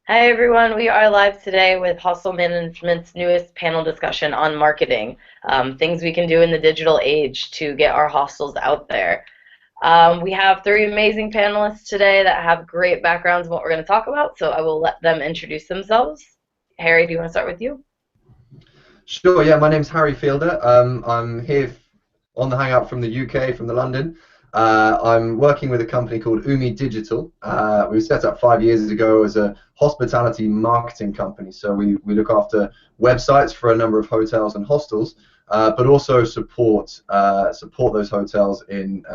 Hi everyone, we are live today with Hostel Management's newest panel discussion on marketing, things we can do in the digital age to get our hostels out there. We have three amazing panelists today that have great backgrounds in what we're going to talk about, so I will let them introduce themselves. Harry, do you want to start with you? Sure, yeah, my name's Harry Fielder. I'm here on the Hangout from the UK, from the London. I'm working with a company called Umi Digital. We were set up 5 years ago as a hospitality marketing company. So we look after websites for a number of hotels and hostels, but also support those hotels and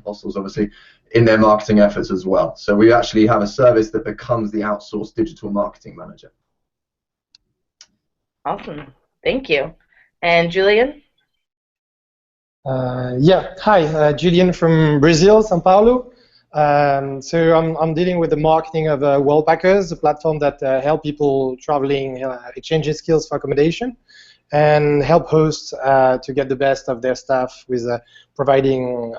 hostels, obviously, in their marketing efforts as well. So we actually have a service that becomes the outsourced digital marketing manager. Awesome, thank you. And Julian? Yeah, hi, Julian from Brazil, São Paulo. So I'm dealing with the marketing of Worldpackers, a platform that help people traveling exchanging skills for accommodation and help hosts to get the best of their staff with providing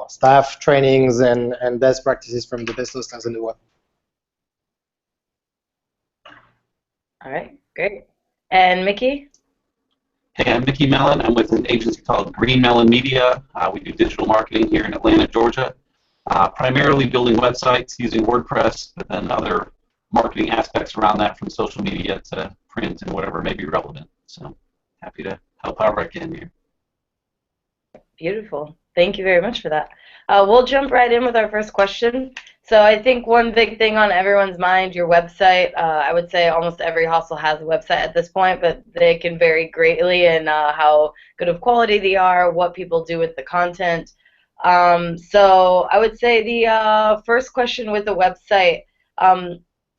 staff trainings and best practices from the best hostels in the world. All right, great. And Mickey? Hey, I'm Mickey Mellon. I'm with an agency called Green Mellon Media. We do digital marketing here in Atlanta, Georgia, primarily building websites using WordPress, but then other marketing aspects around that, from social media to print and whatever may be relevant. So happy to help however I can here. Beautiful. Thank you very much for that. We'll jump right in with our first question. So I think one big thing on everyone's mind, your website. I would say almost every hostel has a website at this point, but they can vary greatly in how good of quality they are, what people do with the content. So I would say the first question with the website,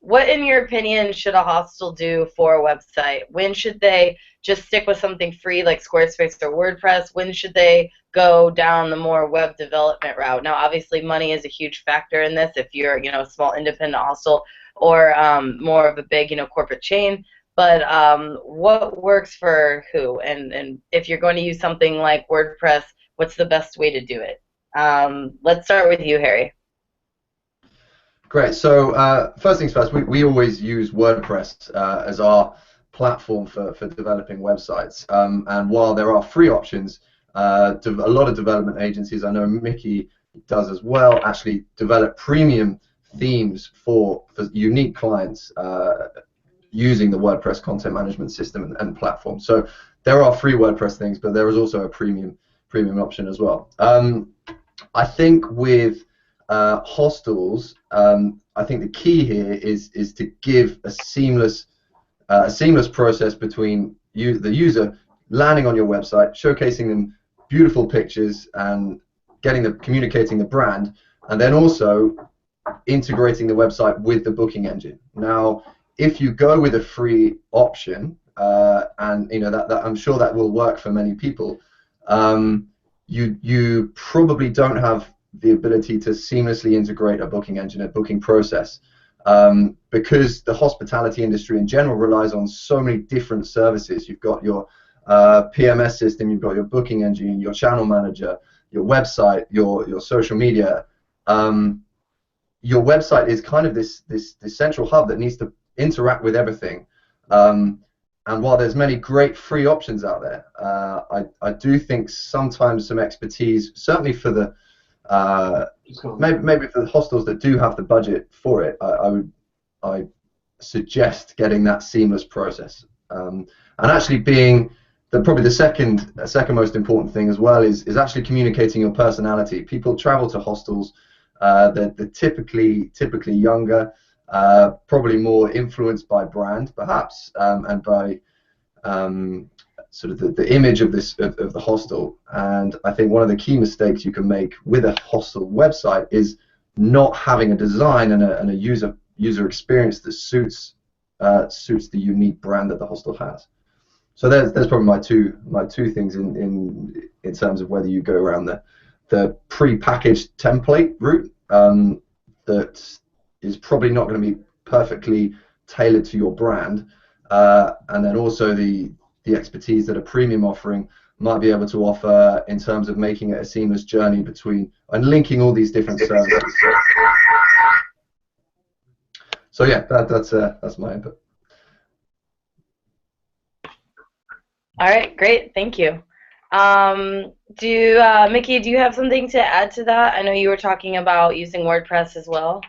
what in your opinion should a hostel do for a website? When should they just stick with something free like Squarespace or WordPress? When should they go down the more web development route? Now, obviously, money is a huge factor in this if you're, a small independent hostel or more of a big, corporate chain. But what works for who? And if you're going to use something like WordPress, what's the best way to do it? Let's start with you, Harry. Great. So first things first, we always use WordPress as our platform for developing websites. And while there are free options, a lot of development agencies, I know Mickey does as well, actually develop premium themes for unique clients using the WordPress content management system and platform. So there are free WordPress things, but there is also a premium option as well. I think with hostels, I think the key here is to give a seamless process between the user landing on your website, showcasing them beautiful pictures and communicating the brand, and then also integrating the website with the booking engine. Now, if you go with a free option, and that I'm sure that will work for many people, you probably don't have the ability to seamlessly integrate a booking engine, a booking process, because the hospitality industry in general relies on so many different services. You've got your PMS system, you've got your booking engine, your channel manager, your website, your social media. Your website is kind of this central hub that needs to interact with everything. And while there's many great free options out there, I do think sometimes some expertise, certainly for the maybe for the hostels that do have the budget for it, I suggest getting that seamless process. And actually being probably the second most important thing as well is actually communicating your personality. People travel to hostels, they're typically younger, probably more influenced by brand perhaps, and by sort of the image of the hostel. And I think one of the key mistakes you can make with a hostel website is not having a design and a user experience that suits the unique brand that the hostel has. So there's probably my two things in terms of whether you go around the pre-packaged template route, that is probably not going to be perfectly tailored to your brand, and then also the expertise that a premium offering might be able to offer in terms of making it a seamless journey between and linking all these different services. So yeah, that's my input. All right, great, thank you. Mickey, do you have something to add to that? I know you were talking about using WordPress as well.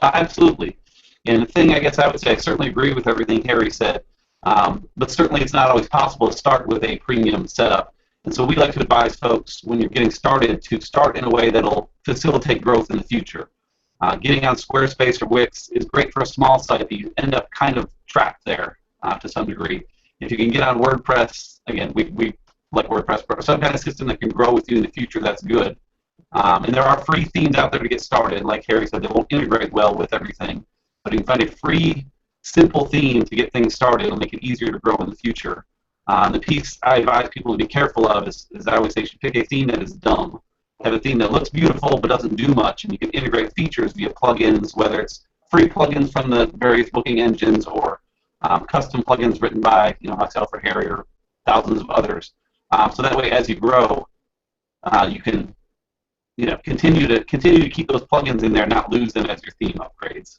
Absolutely. And the thing I guess I would say, I certainly agree with everything Harry said, but certainly it's not always possible to start with a premium setup. And so we like to advise folks when you're getting started to start in a way that'll facilitate growth in the future. Getting on Squarespace or Wix is great for a small site, but you end up kind of trapped there to some degree. If you can get on WordPress, again, we like WordPress, but some kind of system that can grow with you in the future, that's good. And there are free themes out there to get started. Like Harry said, they won't integrate well with everything. But you can find a free, simple theme to get things started. It'll make it easier to grow in the future. The piece I advise people to be careful of is I always say, you should pick a theme that is dumb. Have a theme that looks beautiful but doesn't do much, and you can integrate features via plugins, whether it's free plugins from the various booking engines or custom plugins written by myself or Harry or thousands of others. So that way, as you grow, you can continue to keep those plugins in there, not lose them as your theme upgrades.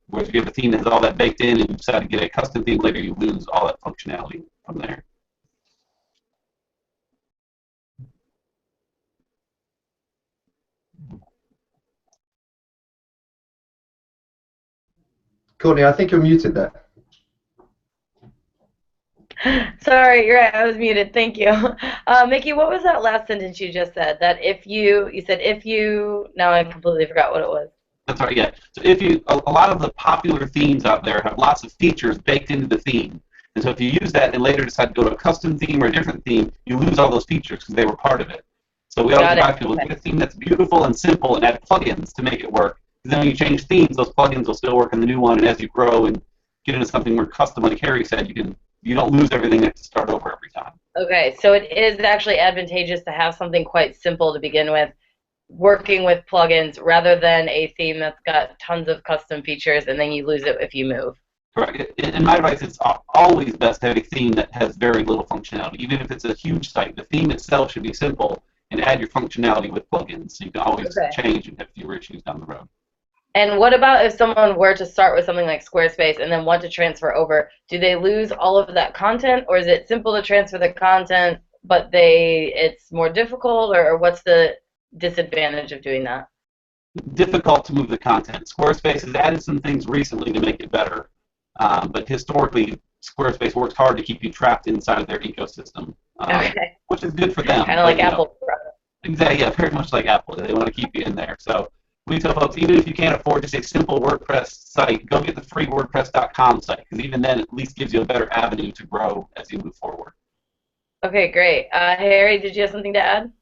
Whereas if you have a theme that has all that baked in and you decide to get a custom theme later, you lose all that functionality from there. Courtney, I think you're muted there. Sorry, you're right, I was muted, thank you. Mickey, what was that last sentence you just said? That you said if you, now I completely forgot what it was. That's right, yeah. So if you, a lot of the popular themes out there have lots of features baked into the theme. And so if you use that and later decide to go to a custom theme or a different theme, you lose all those features because they were part of it. So we always advise people to get a theme that's beautiful and simple and add plugins to make it work. Because then when you change themes, those plugins will still work in the new one, and as you grow and get into something more custom, like Harry said, you don't lose everything and have to start over every time. Okay, so it is actually advantageous to have something quite simple to begin with, working with plugins rather than a theme that's got tons of custom features and then you lose it if you move. Correct. In my advice, it's always best to have a theme that has very little functionality. Even if it's a huge site, the theme itself should be simple and add your functionality with plugins so you can always change and have fewer issues down the road. And what about if someone were to start with something like Squarespace and then want to transfer over? Do they lose all of that content, or is it simple to transfer the content but it's more difficult, or what's the disadvantage of doing that? Difficult to move the content. Squarespace has added some things recently to make it better, but historically Squarespace works hard to keep you trapped inside of their ecosystem, which is good for them. Kind of like Apple. Exactly, yeah, very much like Apple. They want to keep you in there. So we tell folks, even if you can't afford just a simple WordPress site, go get the free WordPress.com site, because even then it at least gives you a better avenue to grow as you move forward. Okay, great. Harry, did you have something to add?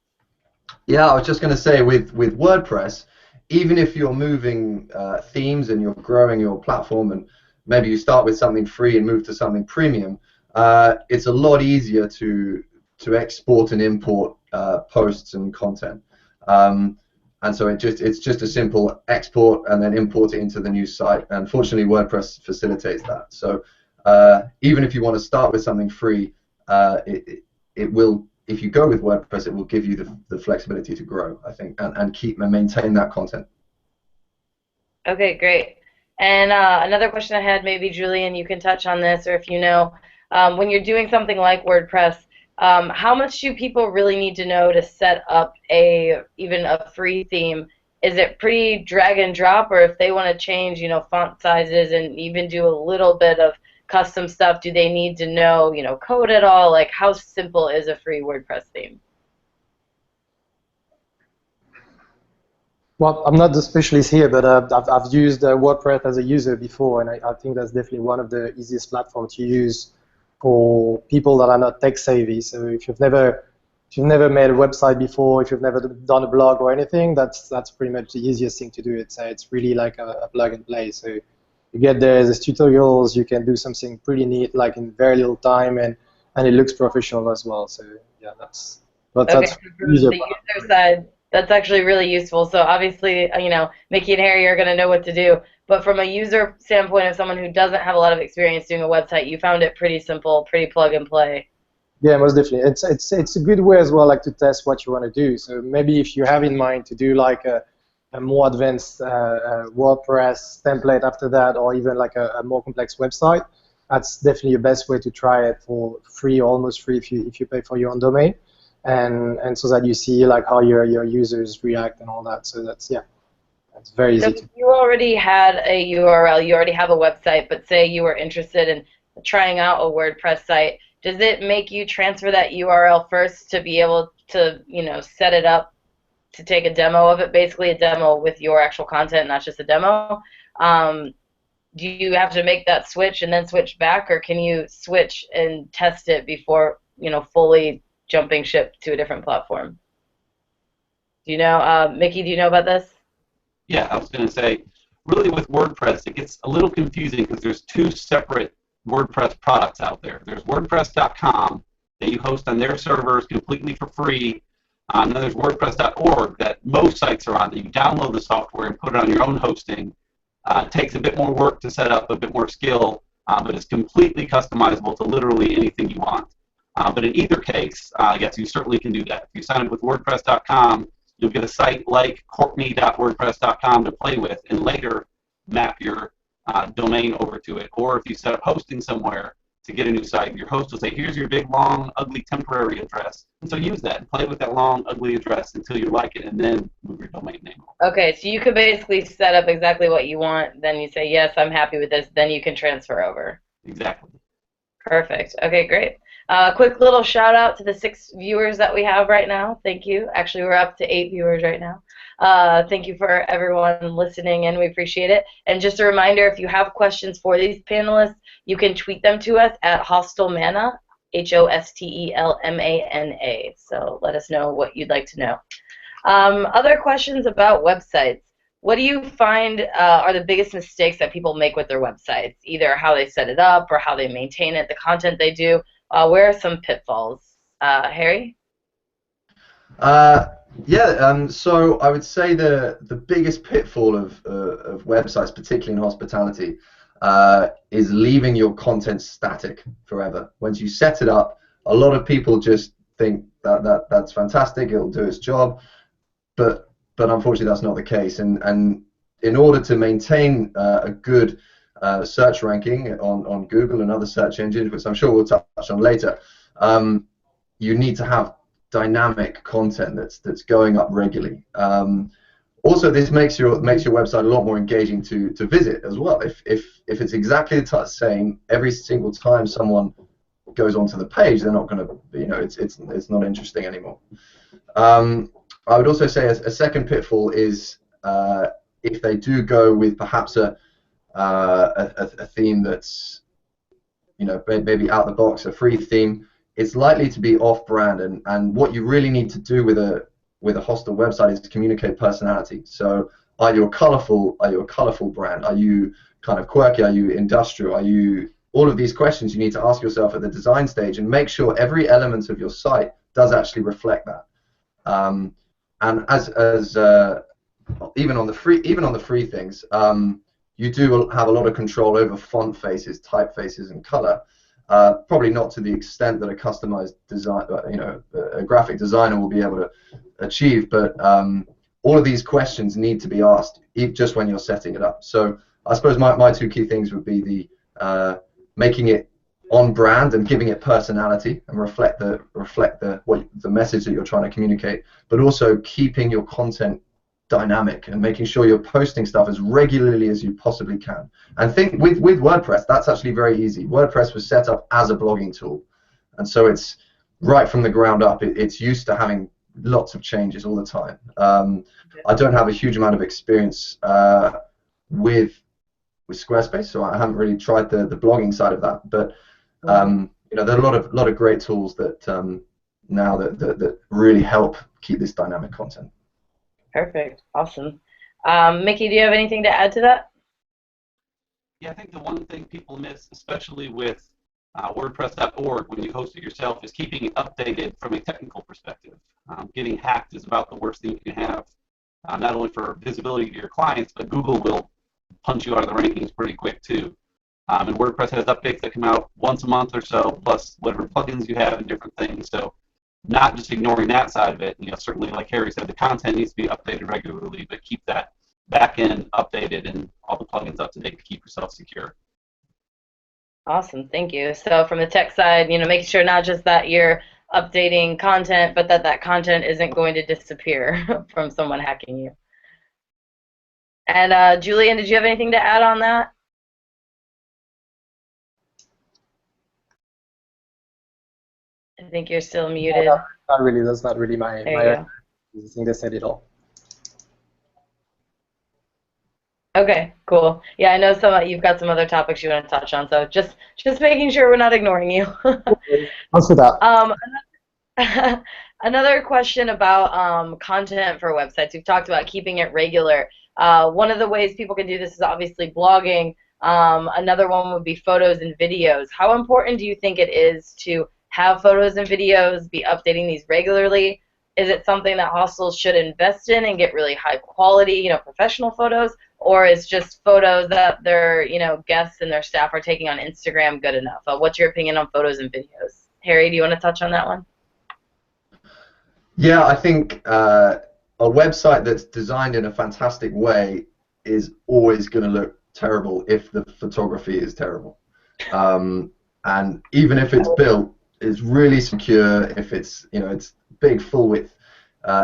Yeah, I was just going to say with WordPress, even if you're moving themes and you're growing your platform and maybe you start with something free and move to something premium, it's a lot easier to export and import posts and content. And so it's just a simple export and then import it into the new site. And fortunately, WordPress facilitates that. So even if you want to start with something free, it will. If you go with WordPress, it will give you the flexibility to grow, I think, and keep and maintain that content. Okay, great. And another question I had, maybe Julian, you can touch on this, or if you know, when you're doing something like WordPress, how much do people really need to know to set up even a free theme? Is it pretty drag and drop, or if they want to change, font sizes and even do a little bit of custom stuff, do they need to know, code at all? Like, how simple is a free WordPress theme? Well, I'm not the specialist here, but I've used WordPress as a user before, and I think that's definitely one of the easiest platforms to use for people that are not tech savvy. So if you've never made a website before, if you've never done a blog or anything, that's pretty much the easiest thing to do. It's really like a plug and play. So you get there's tutorials, you can do something pretty neat, like in very little time, and it looks professional as well. So yeah, that's from the user side, that's actually really useful. So obviously, Mickey and Harry are going to know what to do. But from a user standpoint of someone who doesn't have a lot of experience doing a website, you found it pretty simple, pretty plug and play. Yeah, most definitely. It's a good way as well, like to test what you want to do. So maybe if you have in mind to do like a a more advanced WordPress template after that, or even like a more complex website, that's definitely the best way to try it for free, or almost free if you pay for your own domain, and so that you see like how your users react and all that. So that's that's very So easy if to. you already had a URL, you already have a website, but say you were interested in trying out a WordPress site, does it make you transfer that URL first to be able to, set it up to take a demo of it, basically a demo with your actual content, not just a demo? Um, do you have to make that switch and then switch back, or can you switch and test it before, fully jumping ship to a different platform? Do you know, Mickey, do you know about this? Yeah, I was going to say, really with WordPress, it gets a little confusing because there's two separate WordPress products out there. There's WordPress.com that you host on their servers completely for free. And then there's WordPress.org that most sites are on, that you download the software and put it on your own hosting. It takes a bit more work to set up, a bit more skill, but it's completely customizable to literally anything you want. But in either case, yes, you certainly can do that. If you sign up with WordPress.com, you'll get a site like Courtney.wordpress.com to play with, and later map your domain over to it. Or if you set up hosting somewhere to get a new site, your host will say, here's your big, long, ugly temporary address. And so use that and play with that long, ugly address until you like it, and then move your domain name over. Okay, so you could basically set up exactly what you want, then you say, yes, I'm happy with this, then you can transfer over. Exactly. Perfect. Okay, great. Quick little shout out to the 6 viewers that we have right now. Thank you. Actually, we're up to 8 viewers right now. Thank you for everyone listening in. We appreciate it. And just a reminder, if you have questions for these panelists, you can tweet them to us at HostelMana, HostelMana. So let us know what you'd like to know. Other questions about websites. What do you find are the biggest mistakes that people make with their websites? Either how they set it up or how they maintain it, the content they do. Where are some pitfalls? Harry? So I would say the biggest pitfall of websites, particularly in hospitality, is leaving your content static forever. Once you set it up, a lot of people just think that's fantastic, it'll do its job, but unfortunately that's not the case. And in order to maintain a good search ranking on Google and other search engines, which I'm sure we'll touch on later, you need to have dynamic content that's going up regularly. Also, this makes your website a lot more engaging to visit as well. If it's exactly the same every single time someone goes onto the page, they're not going to, it's not interesting anymore. I would also say a second pitfall is if they do go with perhaps a theme that's maybe out the box, a free theme, it's likely to be off-brand, and what you really need to do with a hostel website is to communicate personality. So are you a colorful brand? Are you kind of quirky? Are you industrial? Are you, all of these questions you need to ask yourself at the design stage, and make sure every element of your site does actually reflect that. And as even on the free things, you do have a lot of control over font faces, typefaces, and color. Probably not to the extent that a customized design, a graphic designer will be able to achieve, but all of these questions need to be asked just when you're setting it up. So I suppose my 2 key things would be the making it on brand and giving it personality and reflect the message that you're trying to communicate, but also keeping your content dynamic and making sure you're posting stuff as regularly as you possibly can. And think with WordPress, that's actually very easy. WordPress was set up as a blogging tool, and so it's right from the ground up. It's used to having lots of changes all the time. I don't have a huge amount of experience with Squarespace, so I haven't really tried the blogging side of that. But there are a lot of great tools that now that really help keep this dynamic content. Perfect. Awesome. Mickey, do you have anything to add to that? Yeah, I think the one thing people miss, especially with WordPress.org when you host it yourself, is keeping it updated from a technical perspective. Getting hacked is about the worst thing you can have, not only for visibility to your clients, but Google will punch you out of the rankings pretty quick too. And WordPress has updates that come out once a month or so, plus whatever plugins you have and different things. So not just ignoring that side of it. Certainly, like Harry said, the content needs to be updated regularly, but keep that back end updated and all the plugins up to date to keep yourself secure. Awesome, thank you. So from the tech side, making sure not just that you're updating content, but that content isn't going to disappear from someone hacking you. And Julian, did you have anything to add on that? I think you're still muted. No, not really. That's not really my. There you I think they said it all. Okay, cool. Yeah, I know you've got some other topics you want to touch on, so just making sure we're not ignoring you. Thanks for that. Another question about content for websites. We've talked about keeping it regular. One of the ways people can do this is obviously blogging. Another one would be photos and videos. How important do you think it is to have photos and videos, be updating these regularly? Is it something that hostels should invest in and get really high quality, professional photos, or is just photos that their, guests and their staff are taking on Instagram good enough? What's your opinion on photos and videos? Harry, do you want to touch on that one? Yeah, I think a website that's designed in a fantastic way is always going to look terrible if the photography is terrible. And even if it's built, it's really secure. If it's, it's big full width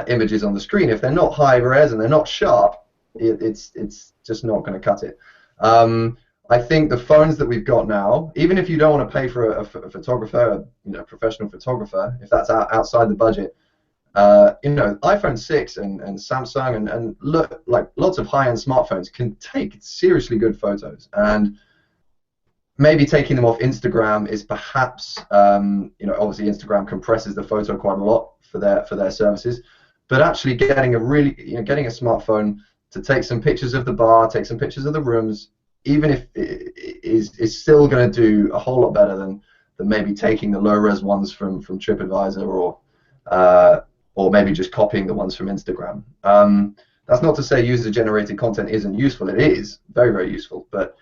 images on the screen, if they're not high res and they're not sharp, it's just not going to cut it. I think the phones that we've got now, even if you don't want to pay for a photographer, a professional photographer, if that's outside the budget, iPhone 6 and Samsung and look, like lots of high-end smartphones can take seriously good photos, and maybe taking them off Instagram is perhaps, obviously Instagram compresses the photo quite a lot for their services, but actually getting getting a smartphone to take some pictures of the bar, take some pictures of the rooms, even if it is still going to do a whole lot better than maybe taking the low-res ones from TripAdvisor or maybe just copying the ones from Instagram. That's not to say user-generated content isn't useful. It is very, very useful, but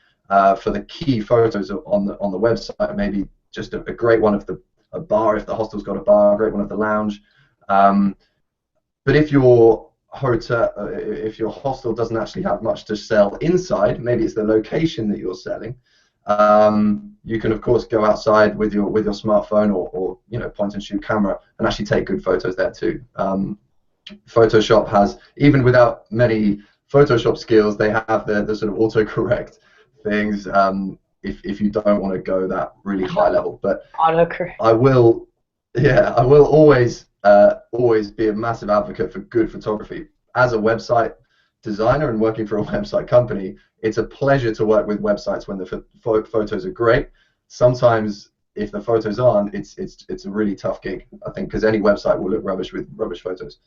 for the key photos on the website, maybe just a great one of a bar if the hostel's got a bar, a great one of the lounge. But if your hostel doesn't actually have much to sell inside, maybe it's the location that you're selling. You can of course go outside with your smartphone or point and shoot camera and actually take good photos there too. Photoshop has, even without many Photoshop skills, they have the sort of autocorrect things if you don't want to go that really high level. But autocorrect. I will always be a massive advocate for good photography. As a website designer and working for a website company, it's a pleasure to work with websites when the photos are great. Sometimes if the photos aren't, it's a really tough gig, I think, because any website will look rubbish with rubbish photos.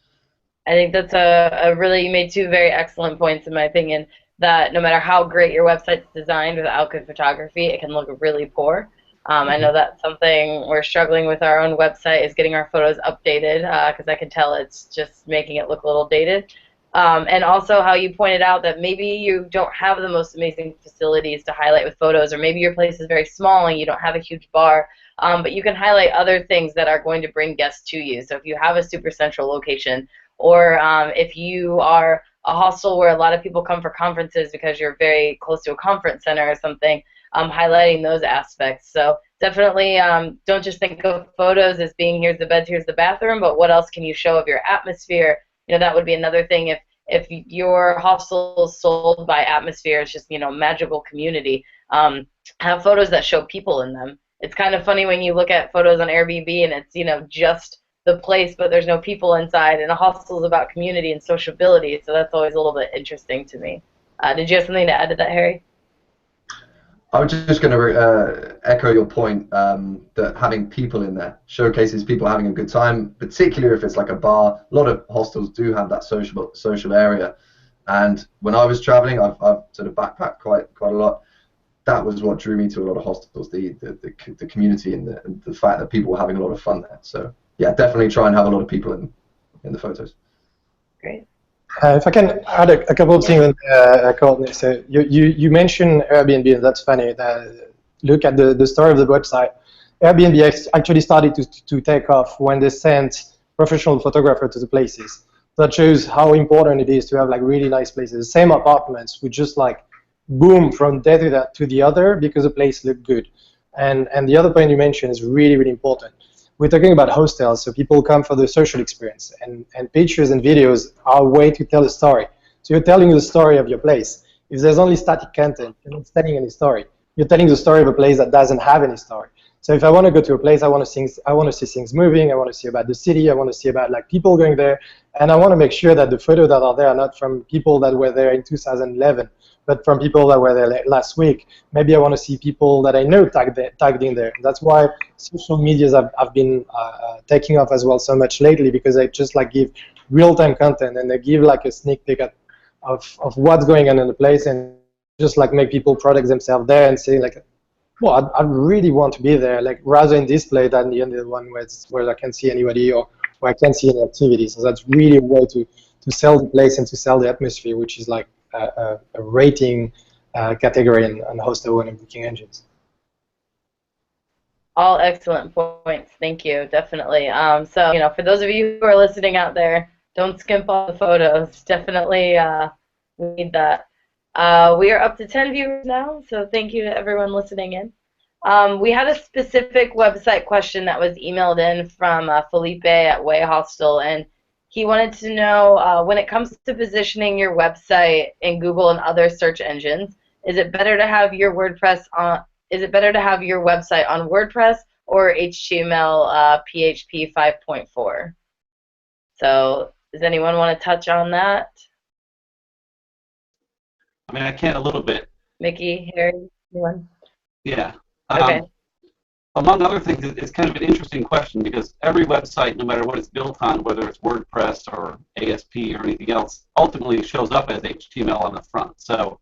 I think that's you made two very excellent points in my opinion, that no matter how great your website's designed, without good photography, it can look really poor. I know that's something we're struggling with our own website, is getting our photos updated, because I can tell it's just making it look a little dated. And also how you pointed out that maybe you don't have the most amazing facilities to highlight with photos, or maybe your place is very small and you don't have a huge bar, but you can highlight other things that are going to bring guests to you. So if you have a super central location, or if you are a hostel where a lot of people come for conferences because you're very close to a conference center or something, highlighting those aspects. So definitely don't just think of photos as being here's the beds, here's the bathroom, but what else can you show of your atmosphere? That would be another thing. If your hostel is sold by atmosphere, it's just magical community. Have photos that show people in them. It's kind of funny when you look at photos on Airbnb and it's just the place, but there's no people inside. And a hostel is about community and sociability, so that's always a little bit interesting to me. Did you have something to add to that, Harry? I was just going to echo your point that having people in there showcases people having a good time, particularly if it's like a bar. A lot of hostels do have that social area, and when I was traveling, I've sort of backpacked quite a lot. That was what drew me to a lot of hostels, the community and the fact that people were having a lot of fun there. So yeah, definitely try and have a lot of people in the photos. Great. If I can add a couple of things, Courtney. So you mentioned Airbnb, and that's funny. Look at the story of the website. Airbnb actually started to take off when they sent professional photographer to the places. That shows how important it is to have like really nice places. The same apartments would just like boom from day to the other because the place looked good. And the other point you mentioned is really, really important. We're talking about hostels, so people come for the social experience, and pictures and videos are a way to tell a story. So you're telling the story of your place. If there's only static content, you're not telling any story. You're telling the story of a place that doesn't have any story. So if I want to go to a place, I want to see things moving. I want to see about the city. I want to see about like people going there, and I want to make sure that the photos that are there are not from people that were there in 2011, but from people that were there last week. Maybe I want to see people that I know tagged in there. That's why social medias have been taking off as well so much lately, because they just like give real-time content, and they give like a sneak peek of what's going on in the place, and just like make people product themselves there and say like, well, I really want to be there, like rather in display than the other one where I can't see anybody or where I can't see any activity. So that's really a way to sell the place and to sell the atmosphere, which is like a rating category in hostel and booking engines. All excellent points. Thank you. Definitely. So, for those of you who are listening out there, don't skimp on the photos. Definitely we need that. We are up to 10 viewers now, so thank you to everyone listening in. We had a specific website question that was emailed in from Felipe at Way Hostel, and he wanted to know when it comes to positioning your website in Google and other search engines, is it better to have your website on WordPress or HTML PHP 5.4? So does anyone want to touch on that? I mean, I can a little bit. Mickey, Harry, anyone? Yeah. Okay. Among other things, it's kind of an interesting question because every website, no matter what it's built on, whether it's WordPress or ASP or anything else, ultimately shows up as HTML on the front. So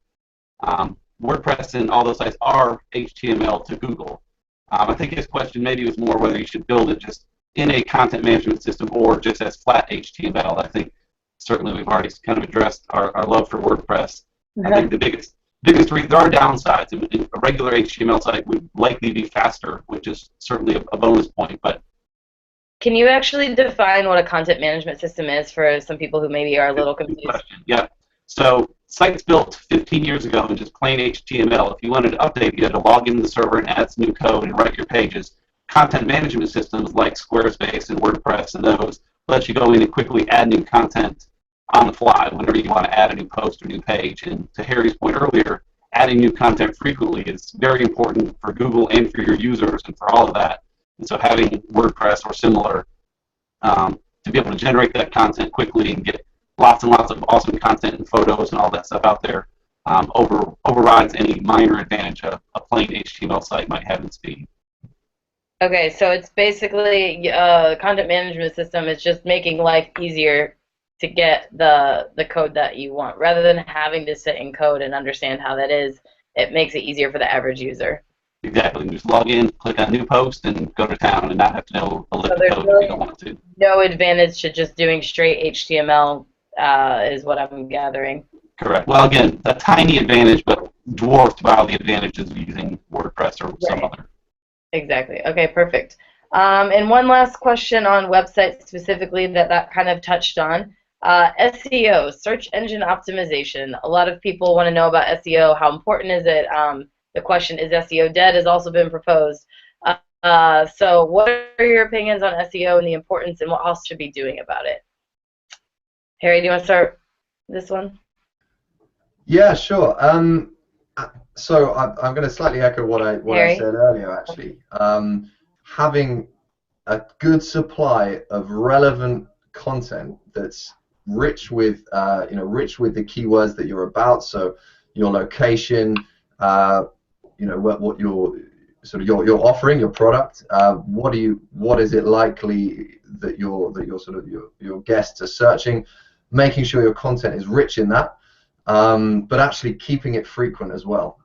WordPress and all those sites are HTML to Google. I think his question maybe was more whether you should build it just in a content management system or just as flat HTML. I think certainly we've already kind of addressed our love for WordPress. I think the biggest reason, there are downsides. A regular HTML site would likely be faster, which is certainly a bonus point. But can you actually define what a content management system is for some people who maybe are a little confused? Question. Yeah. So sites built 15 years ago in just plain HTML. If you wanted to update, you had to log into the server and add some new code and write your pages. Content management systems like Squarespace and WordPress and those let you go in and quickly add new content on the fly whenever you want to add a new post or new page. And to Harry's point earlier, adding new content frequently is very important for Google and for your users and for all of that. And so having WordPress or similar to be able to generate that content quickly and get lots and lots of awesome content and photos and all that stuff out there overrides any minor advantage a plain HTML site might have in speed. Okay, so it's basically content management system is just making life easier to get the code that you want. Rather than having to sit in code and understand how that is, it makes it easier for the average user. Exactly. You just log in, click on new post, and go to town and not have to know a lick of code if you don't want to. No advantage to just doing straight HTML is what I'm gathering. Correct. Well, again, a tiny advantage, but dwarfed by all the advantages of using WordPress or some other. Exactly. Okay, perfect. And one last question on websites specifically that kind of touched on. SEO, search engine optimization. A lot of people want to know about SEO. How important is it? The question, is SEO dead, has also been proposed. So what are your opinions on SEO and the importance and what hosts should be doing about it? Harry, do you want to start this one? Yeah, sure. So I'm going to slightly echo what I said earlier, actually. Having a good supply of relevant content that's rich with the keywords that you're about. So your location, what your offering, your product. What is it likely that your guests are searching? Making sure your content is rich in that, but actually keeping it frequent as well.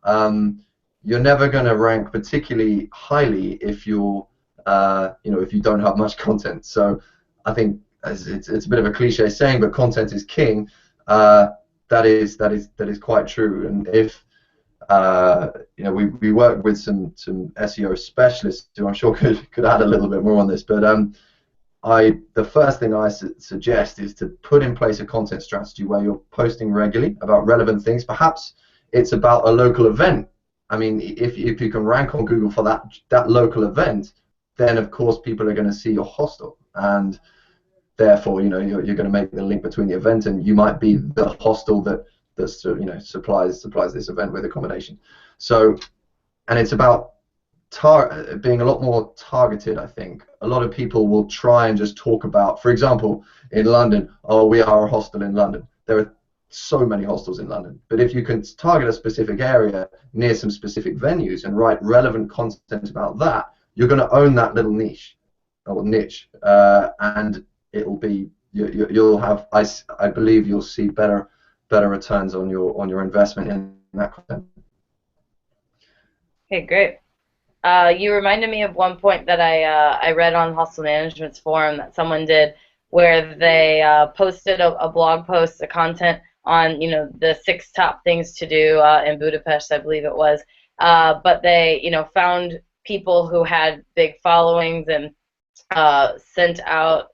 You're never going to rank particularly highly if you're if you don't have much content. So I think it's a bit of a cliche saying, but content is king. That is quite true. And if You know, we work with some SEO specialists who I'm sure could add a little bit more on this, but the first thing I suggest is to put in place a content strategy where you're posting regularly about relevant things. Perhaps it's about a local event. I mean, if you can rank on Google for that local event, then of course people are going to see your hostel, and therefore, you know, you're going to make the link between the event, and you might be the hostel that you know supplies this event with accommodation. So, and it's about being a lot more targeted. I think a lot of people will try and just talk about, for example, in London, oh, we are a hostel in London. There are so many hostels in London, but if you can target a specific area near some specific venues and write relevant content about that, you're going to own that little niche, and it'll be you'll have, I believe you'll see better returns on your investment in that content. Okay, great. You reminded me of one point that I read on Hostel Management's forum that someone did, where they posted a blog post, a content on, you know, the 6 top things to do in Budapest, I believe it was. But they, you know, found people who had big followings and sent out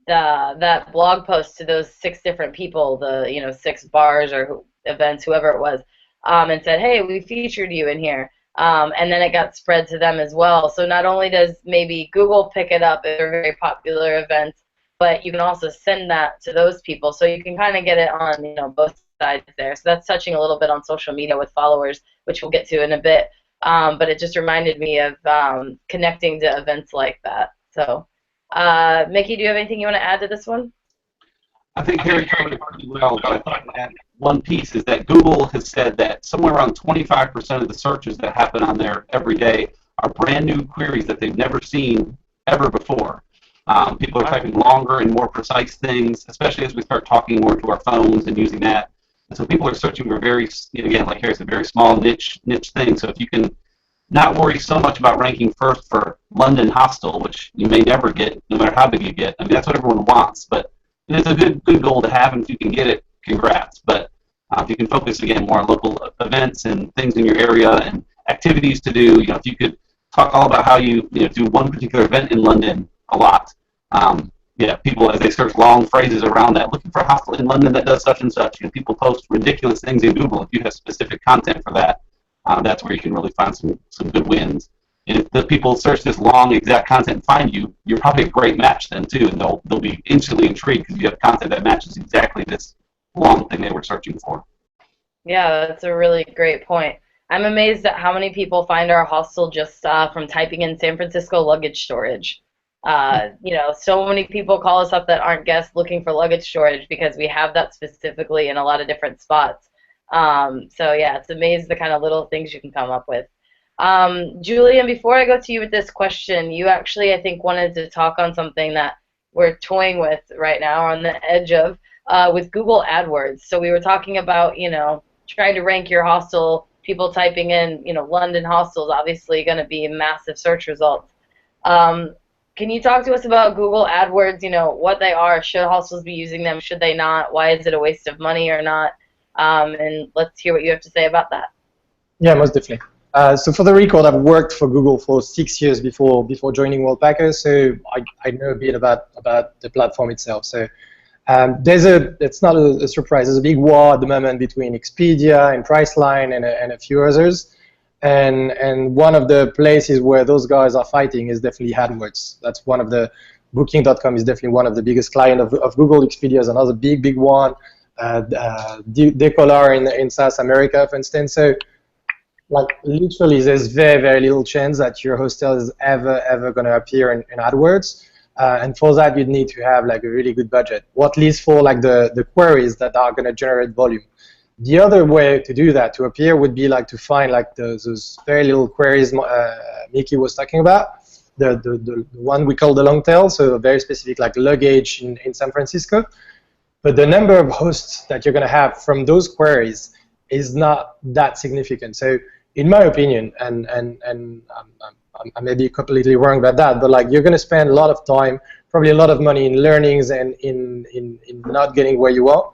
that blog post to those 6 different people, the, you know, 6 bars or events, whoever it was, and said, hey, we featured you in here. And then it got spread to them as well. So not only does maybe Google pick it up if they're very popular events, but you can also send that to those people. So you can kind of get it on, you know, both sides there. So that's touching a little bit on social media with followers, which we'll get to in a bit. But it just reminded me of connecting to events like that. So, Mickey, do you have anything you want to add to this one? I think Harry covered it pretty well, but I thought that one piece is that Google has said that somewhere around 25% of the searches that happen on there every day are brand new queries that they've never seen ever before. People are typing longer and more precise things, especially as we start talking more to our phones and using that. And so people are searching for very, again, like Harry said, very small niche things. So if you can not worry so much about ranking first for London hostel, which you may never get, no matter how big you get. I mean, that's what everyone wants, but it's a good goal to have, and if you can get it, congrats. But if you can focus again more on local events and things in your area and activities to do, you know, if you could talk all about how you do one particular event in London a lot. Yeah, people as they search long phrases around that, looking for a hostel in London that does such and such. You know, people post ridiculous things in Google. If you have specific content for that, that's where you can really find some good wins. And if the people search this long exact content and find you, you're probably a great match then too, and they'll be instantly intrigued because you have content that matches exactly this long thing they were searching for. Yeah, that's a really great point. I'm amazed at how many people find our hostel just from typing in San Francisco luggage storage. You know, so many people call us up that aren't guests looking for luggage storage because we have that specifically in a lot of different spots. So yeah, it's amazing the kind of little things you can come up with. Julian, before I go to you with this question, you actually, I think, wanted to talk on something that we're toying with right now, on the edge of, with Google AdWords. So we were talking about, you know, trying to rank your hostel, people typing in, you know, London hostels, obviously going to be massive search results. Can you talk to us about Google AdWords, you know, what they are, should hostels be using them, should they not, why is it a waste of money or not? And let's hear what you have to say about that. Yeah, most definitely. So for the record, I've worked for Google for 6 years before joining Worldpackers, so I know a bit about the platform itself. So it's not a surprise. There's a big war at the moment between Expedia and Priceline and a few others. And one of the places where those guys are fighting is definitely AdWords. That's one of the, Booking.com is definitely one of the biggest clients of Google. Expedia is another big one. Decolar in South America, for instance. So, like, literally, there's very little chance that your hostel is ever going to appear in AdWords. And for that, you'd need to have like a really good budget, or at least for like the queries that are going to generate volume. The other way to do that, to appear, would be like to find like those very little queries Mickey was talking about, the one we call the long tail, so very specific, like luggage in San Francisco. But the number of hosts that you're going to have from those queries is not that significant. So in my opinion, and I may be completely wrong about that, but like you're going to spend a lot of time, probably a lot of money in learnings and in not getting where you want.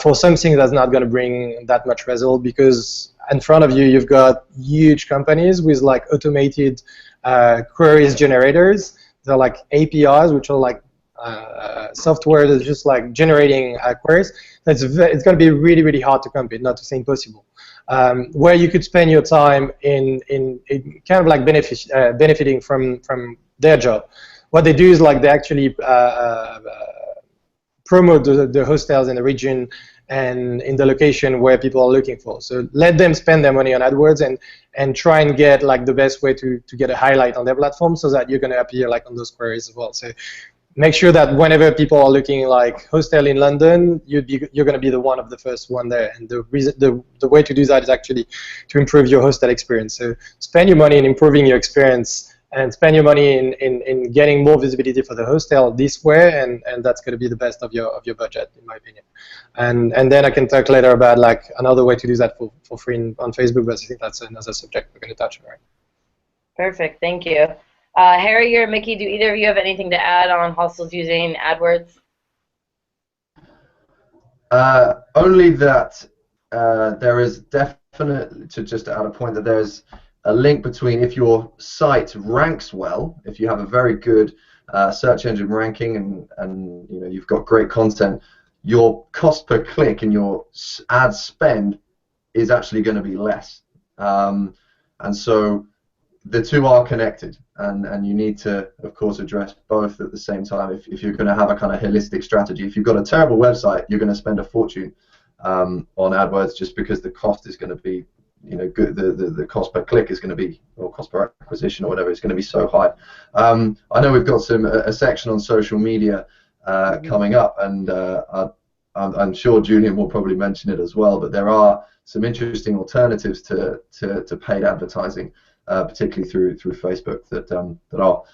for something that's not going to bring that much result, because in front of you you've got huge companies with like automated queries generators. They're like APIs, which are like software that's just like generating queries. It's going to be really, really hard to compete, not to say impossible. Where you could spend your time in kind of like benefiting from their job. What they do is like they actually promote the hostels in the region and in the location where people are looking for. So let them spend their money on AdWords and try and get like the best way to get a highlight on their platform, so that you're going to appear like on those queries as well. So make sure that whenever people are looking like hostel in London, you're going to be the one of the first one there. And the way to do that is actually to improve your hostel experience. So spend your money in improving your experience, and spend your money in getting more visibility for the hostel this way, and that's going to be the best of your budget, in my opinion. And then I can talk later about like another way to do that for free on Facebook, but I think that's another subject we're going to touch on, right? Perfect, thank you. Harry or Mickey, do either of you have anything to add on hostels using AdWords? Only that there is definitely, to just add a point, that there's a link between, if your site ranks well, if you have a very good search engine ranking and you know you've got great content, your cost per click and your ad spend is actually going to be less. And so the two are connected, and you need to, of course, address both at the same time if you're going to have a kind of holistic strategy. If you've got a terrible website, you're going to spend a fortune on AdWords, just because the cost is going to be, you know, good. The cost per click is going to be, or cost per acquisition or whatever, is going to be so high. I know we've got a section on social media coming up, and I'm sure Julian will probably mention it as well, but there are some interesting alternatives to paid advertising, particularly through Facebook, that I'll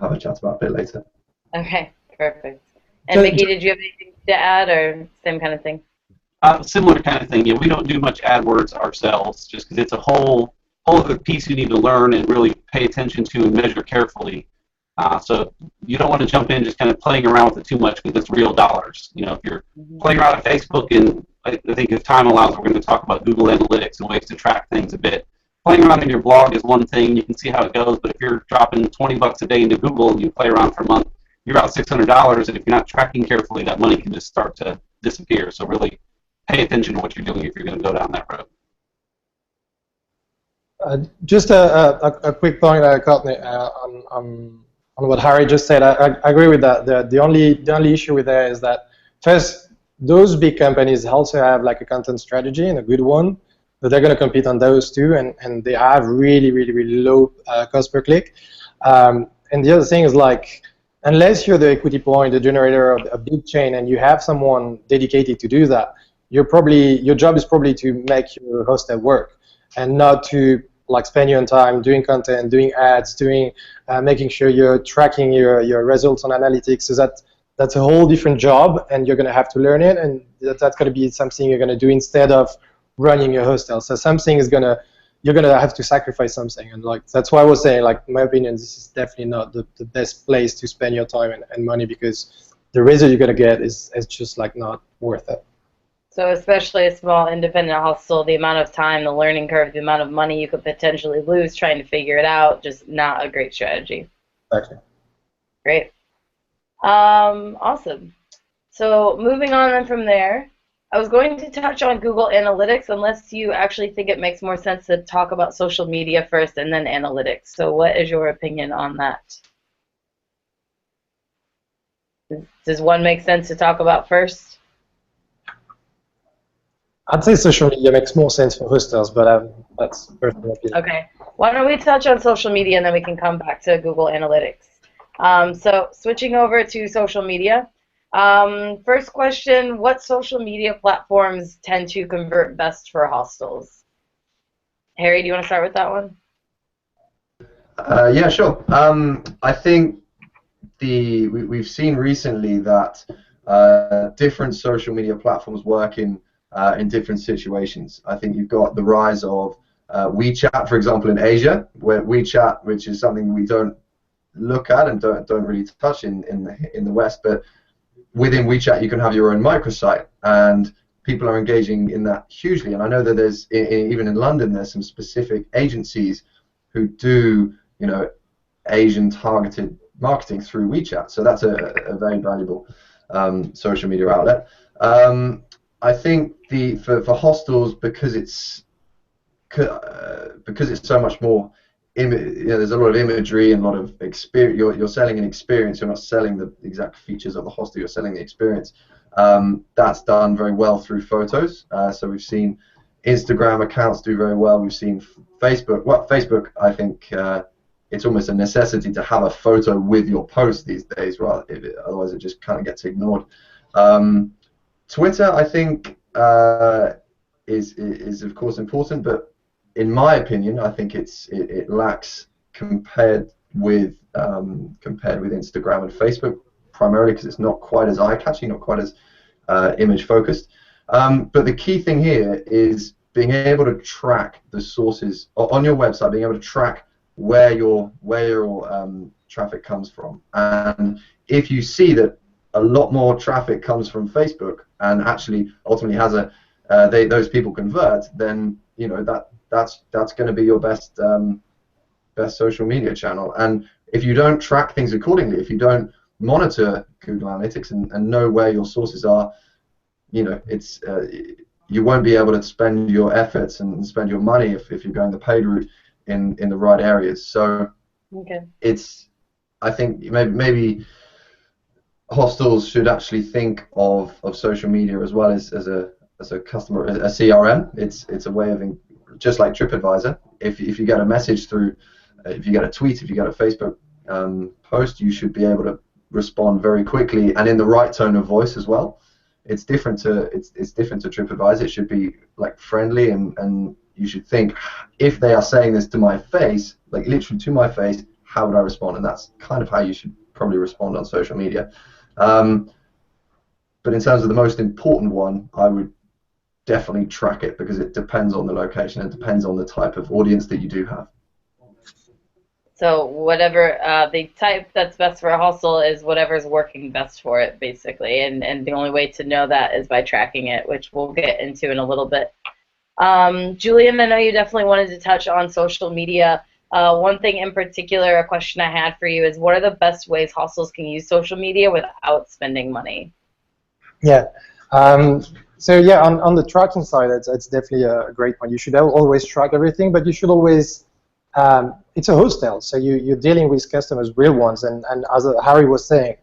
have a chat about a bit later. Okay, perfect. And Mickey, did you have anything to add, or same kind of thing? Similar kind of thing. Yeah, we don't do much AdWords ourselves, just because it's a whole other piece you need to learn and really pay attention to and measure carefully. So you don't want to jump in just kind of playing around with it too much, because it's real dollars. You know, if you're playing around with Facebook, and I think if time allows, we're going to talk about Google Analytics and ways to track things a bit. Playing around in your blog is one thing, you can see how it goes, but if you're dropping $20 a day into Google and you play around for a month, you're about $600, and if you're not tracking carefully, that money can just start to disappear. So really pay attention to what you're doing if you're going to go down that road. Just a quick point, Courtney, on what Harry just said. I agree with that. The only issue with that is that, first, those big companies also have like a content strategy, and a good one, but they're going to compete on those too, and they have really, really, really low cost per click. And the other thing is, like, unless you're the equity point, the generator of a big chain, and you have someone dedicated to do that, your job is probably to make your hostel work, and not to like spend your time doing content, doing ads, making sure you're tracking your results on analytics. So that's a whole different job, and you're going to have to learn it, and that's going to be something you're going to do instead of running your hostel. So something you're going to have to sacrifice something, and like that's why I was saying, like, in my opinion, this is definitely not the best place to spend your time and money, because the result you're going to get is just like not worth it. So especially a small independent hostel, the amount of time, the learning curve, the amount of money you could potentially lose trying to figure it out, just not a great strategy. Exactly. Great. Awesome. So moving on then from there, I was going to touch on Google Analytics, unless you actually think it makes more sense to talk about social media first and then analytics. So what is your opinion on that? Does one make sense to talk about first? I'd say social media makes more sense for hostels, but that's personal opinion. Okay. Why don't we touch on social media, and then we can come back to Google Analytics. So switching over to social media. First question, what social media platforms tend to convert best for hostels? Harry, do you want to start with that one? Yeah, sure. I think we've seen recently that different social media platforms work in different situations. I think you've got the rise of WeChat, for example, in Asia, where WeChat, which is something we don't look at and don't really touch in the West, but within WeChat you can have your own microsite, and people are engaging in that hugely. And I know that there's, even in London, there's some specific agencies who do, you know, Asian targeted marketing through WeChat. So that's a very valuable social media outlet. I think for hostels, because it's so much more, you know, there's a lot of imagery and a lot of experience. You're selling an experience. You're not selling the exact features of the hostel. You're selling the experience. That's done very well through photos. So we've seen Instagram accounts do very well. We've seen Facebook. Well, Facebook, I think it's almost a necessity to have a photo with your post these days, right? Otherwise, it just kind of gets ignored. Twitter, I think, is of course important, but in my opinion, I think it lacks compared with Instagram and Facebook, primarily because it's not quite as eye-catching, not quite as image-focused. But the key thing here is being able to track the sources on your website, being able to track where your traffic comes from. And if you see that a lot more traffic comes from Facebook and actually ultimately has those people convert, then you know that's going to be your best social media channel. And if you don't track things accordingly, if you don't monitor Google Analytics and know where your sources are, you know, it's you won't be able to spend your efforts and spend your money if you're going the paid route in the right areas. So okay. I think maybe hostels should actually think of social media as well as a customer, a CRM. It's a way of, just like TripAdvisor, if you get a message through, if you get a tweet, if you get a Facebook post, you should be able to respond very quickly and in the right tone of voice as well. It's different to TripAdvisor. It should be like friendly, and you should think, if they are saying this to my face, like literally to my face, how would I respond? And that's kind of how you should probably respond on social media. But in terms of the most important one, I would definitely track it, because it depends on the location. It depends on the type of audience that you do have. So whatever the type that's best for a hostel is whatever's working best for it, basically. And the only way to know that is by tracking it, which we'll get into in a little bit. Julian, I know you definitely wanted to touch on social media. One thing in particular, a question I had for you is, what are the best ways hostels can use social media without spending money? Yeah. So yeah, on the tracking side, it's definitely a great point. You should always track everything, but you should always, it's a hostel, so you're dealing with customers, real ones, and as Harry was saying,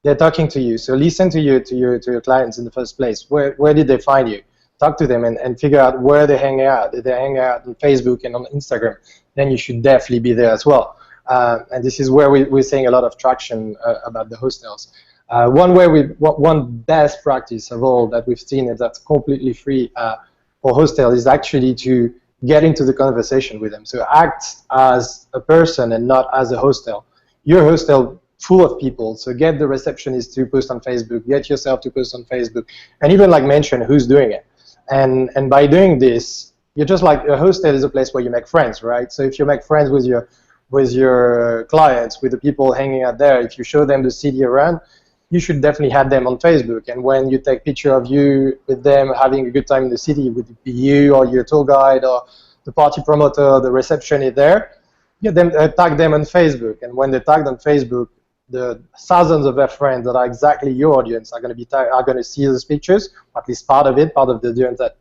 they're talking to you. So listen to your clients in the first place. Where did they find you? Talk to them and figure out where they hang out. If they hang out on Facebook and on Instagram, then you should definitely be there as well. And this is where we're seeing a lot of traction about the hostels. One best practice of all that we've seen, and that's completely free for hostel, is actually to get into the conversation with them. So act as a person and not as a hostel. Your hostel full of people, so get the receptionist to post on Facebook, get yourself to post on Facebook, and even like mention who's doing it. And by doing this, you're just like, a hostel is a place where you make friends, right? So if you make friends with your clients, with the people hanging out there, if you show them the city around, you should definitely have them on Facebook. And when you take picture of you with them having a good time in the city, would it be you or your tour guide or the party promoter or the receptionist there, get them, tag them on Facebook. And when they're tagged on Facebook, the thousands of their friends that are exactly your audience are going to see those pictures, or at least part of the audience that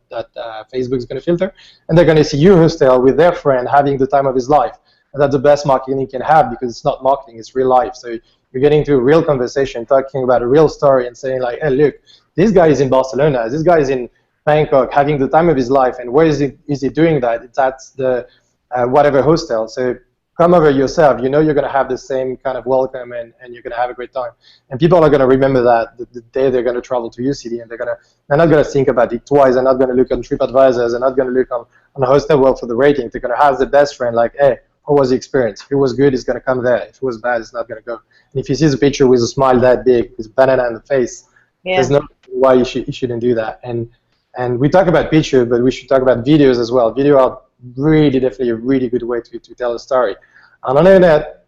Facebook is going to filter, and they're going to see your hostel with their friend having the time of his life. And that's the best marketing you can have, because it's not marketing, it's real life. So you're getting to a real conversation, talking about a real story, and saying like, hey, look, this guy is in Barcelona, this guy is in Bangkok having the time of his life, and where is he doing that? It's at the whatever hostel. So come over yourself. You know you're going to have the same kind of welcome, and you're going to have a great time. And people are going to remember that the day they're going to travel to your city, and they're not going to think about it twice. They're not going to look on TripAdvisor. They're not going to look on Hostel World for the rating. They're going to have the best friend like, hey, how was the experience? If it was good, it's going to come there. If it was bad, it's not going to go. And if you see the picture with a smile that big, with a banana on the face, there's no reason why you shouldn't do that. And we talk about picture, but we should talk about videos as well. Video are really, definitely a really good way to tell a story. And on the internet,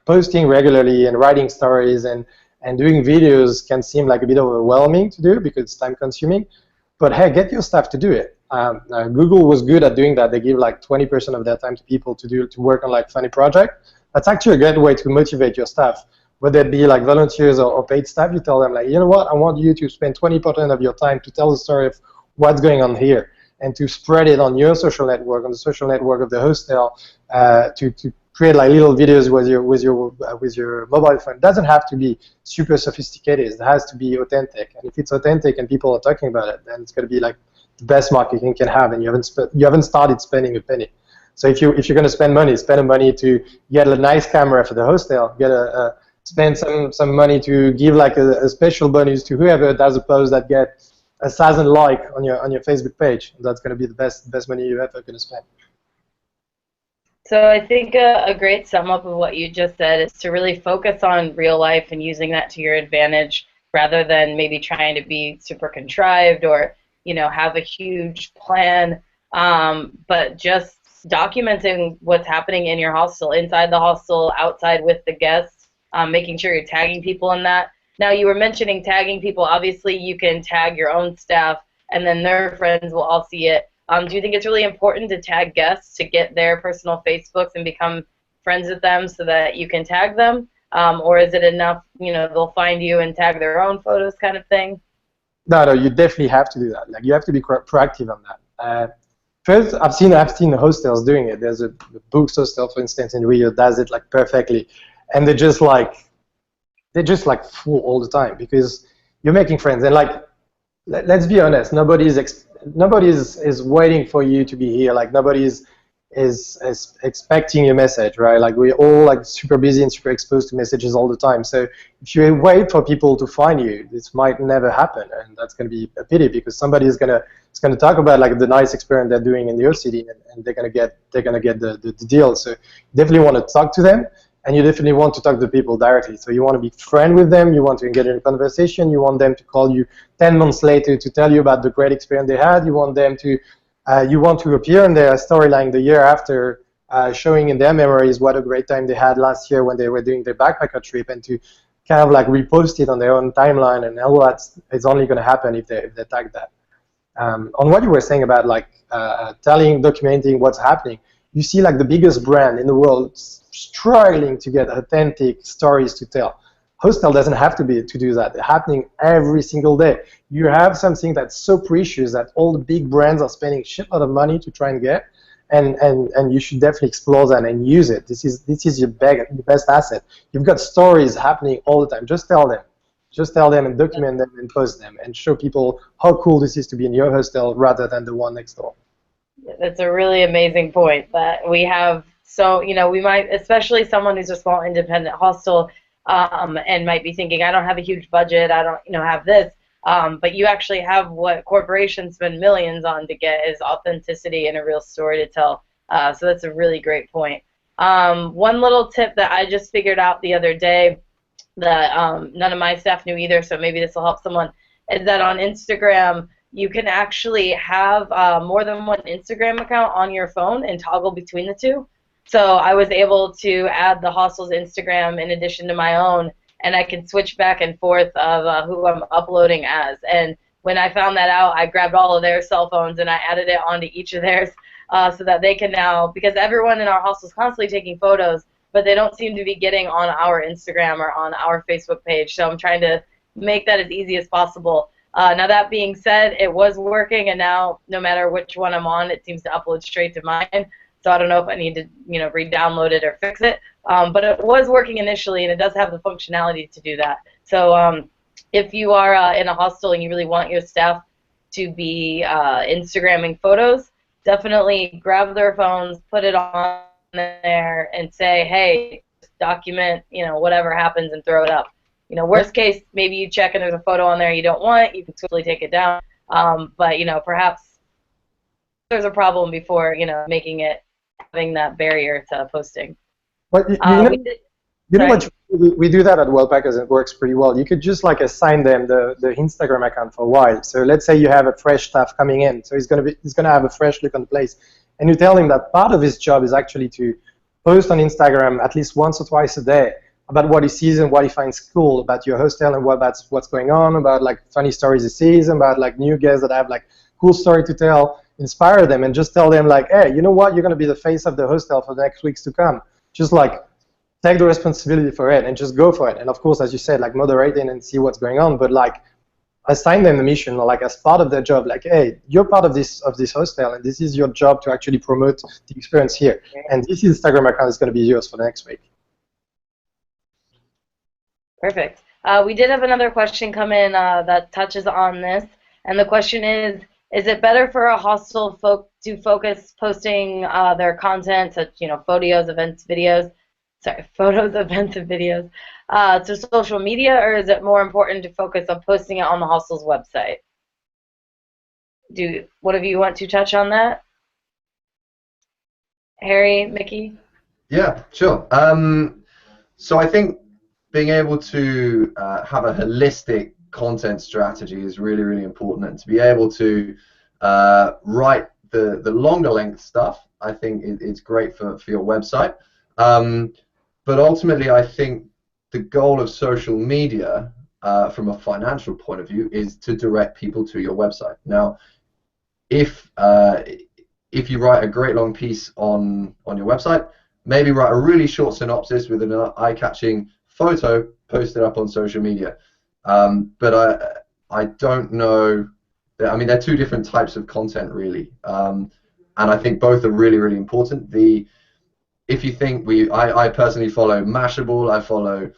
posting regularly and writing stories and And doing videos can seem like a bit overwhelming to do because it's time consuming. But hey, get your staff to do it. Google was good at doing that. They give like 20% of their time to people to work on like funny project. That's actually a great way to motivate your staff. Whether it be like volunteers or paid staff, you tell them like, you know what, I want you to spend 20% of your time to tell the story of what's going on here and to spread it on your social network, on the social network of the hostel, to create like little videos with your mobile phone. It doesn't have to be super sophisticated. It has to be authentic. And if it's authentic and people are talking about it, then it's going to be like the best marketing you can have. And you haven't started spending a penny. So if you're going to spend money to get a nice camera for the hostel, spend some money to give like a special bonus to whoever does a post that get 1,000 likes on your Facebook page. That's going to be the best money you're ever going to spend. So I think a great sum up of what you just said is to really focus on real life and using that to your advantage rather than maybe trying to be super contrived or, you know, have a huge plan, but just documenting what's happening in your hostel, inside the hostel, outside with the guests, making sure you're tagging people in that. Now, you were mentioning tagging people. Obviously, you can tag your own staff, and then their friends will all see it. Do you think it's really important to tag guests to get their personal Facebooks and become friends with them so that you can tag them? Or is it enough, you know, they'll find you and tag their own photos kind of thing? No, you definitely have to do that. Like, you have to be proactive on that. First, I've seen hostels doing it. There's a Books hostel, for instance, in Rio, does it like perfectly, and they're just like full all the time because you're making friends. And like, let's be honest, nobody is waiting for you to be here. Like, nobody is expecting your message, right? Like, we're all like super busy and super exposed to messages all the time. So if you wait for people to find you, this might never happen, and that's going to be a pity because somebody is gonna talk about like the nice experience they're doing in your city, and they're gonna get the deal. So you definitely want to talk to them, and you definitely want to talk to people directly. So you want to be friend with them, you want to engage in a conversation, you want them to call you 10 months later to tell you about the great experience they had, you want them to you want to appear in their storyline the year after, showing in their memories what a great time they had last year when they were doing their backpacker trip, and to kind of like repost it on their own timeline. And all that's it's only going to happen if they tag that. On what you were saying about like documenting what's happening, you see like the biggest brand in the world struggling to get authentic stories to tell. Hostel doesn't have to do that. They're happening every single day. You have something that's so precious that all the big brands are spending a shitload of money to try and get, and you should definitely explore that and use it. This is your best asset. You've got stories happening all the time. Just tell them and document them and post them and show people how cool this is to be in your hostel rather than the one next door. That's a really amazing point that we have. So, you know, we might, especially someone who's a small independent hostel, and might be thinking, I don't have a huge budget, I don't, you know, have this, but you actually have what corporations spend millions on to get is authenticity and a real story to tell. So that's a really great point. One little tip that I just figured out the other day that none of my staff knew either, so maybe this will help someone, is that on Instagram you can actually have more than one Instagram account on your phone and toggle between the two. So I was able to add the hostel's Instagram in addition to my own, and I can switch back and forth of who I'm uploading as. And when I found that out, I grabbed all of their cell phones and I added it onto each of theirs so that they can now, because everyone in our hostel is constantly taking photos, but they don't seem to be getting on our Instagram or on our Facebook page. So I'm trying to make that as easy as possible. Now that being said, it was working, and now no matter which one I'm on, it seems to upload straight to mine. So I don't know if I need to, you know, re-download it or fix it. But it was working initially, and it does have the functionality to do that. So if you are in a hostel and you really want your staff to be Instagramming photos, definitely grab their phones, put it on there, and say, hey, document, you know, whatever happens and throw it up. You know, worst case, maybe you check and there's a photo on there you don't want, you can swiftly take it down. But, you know, perhaps there's a problem before, you know, having that barrier to posting. But you know what? We do that at Worldpackers, and it works pretty well. You could just like assign them the Instagram account for a while. So let's say you have a fresh staff coming in, so he's gonna have a fresh look on the place, and you tell him that part of his job is actually to post on Instagram at least once or twice a day about what he sees and what he finds cool about your hostel and what's going on, about like funny stories he sees, about like new guests that have like cool story to tell, inspire them, and just tell them like, hey, you know what, you're going to be the face of the hostel for the next weeks to come. Just like take the responsibility for it and just go for it. And of course, as you said, like moderate it and see what's going on, but like assign them the mission, or like as part of their job, like, hey, you're part of this hostel, and this is your job to actually promote the experience here. And this Instagram account is going to be yours for the next week. Perfect. We did have another question come in that touches on this, and the question is it better for a hostel to focus posting their content, such photos, events, videos, to social media, or is it more important to focus on posting it on the hostel's website? Do one of you want to touch on that? Harry, Mickey? Yeah, sure. So I think being able to have a holistic content strategy is really, really important, and to be able to write the longer length stuff, I think it's great for your website. But ultimately, I think the goal of social media, from a financial point of view, is to direct people to your website. Now, if you write a great long piece on your website, maybe write a really short synopsis with an eye-catching photo, post it up on social media. But I don't know. I mean, they're two different types of content, really, and I think both are really, really important. If you think I personally follow Mashable, I follow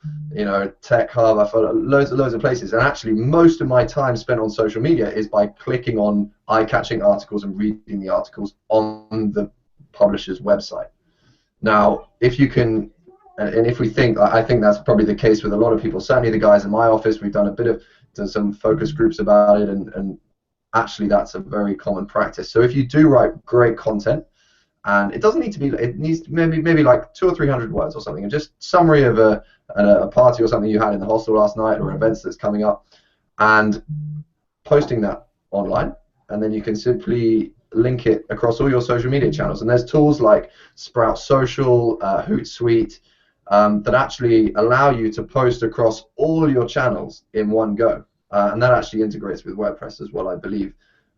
Tech Hub, I follow loads of places, and actually most of my time spent on social media is by clicking on eye-catching articles and reading the articles on the publisher's website. Now, if you can, and if we think, I think that's probably the case with a lot of people. Certainly the guys in my office, we've done some focus groups about it, and actually that's a very common practice. So if you do write great content, and it doesn't need to be, it needs to maybe like 200 or 300 words or something, and just summary of a party or something you had in the hostel last night, or events that's coming up, and posting that online, and then you can simply link it across all your social media channels. And there's tools like Sprout Social, Hootsuite, that actually allow you to post across all your channels in one go, and that actually integrates with WordPress as well, I believe.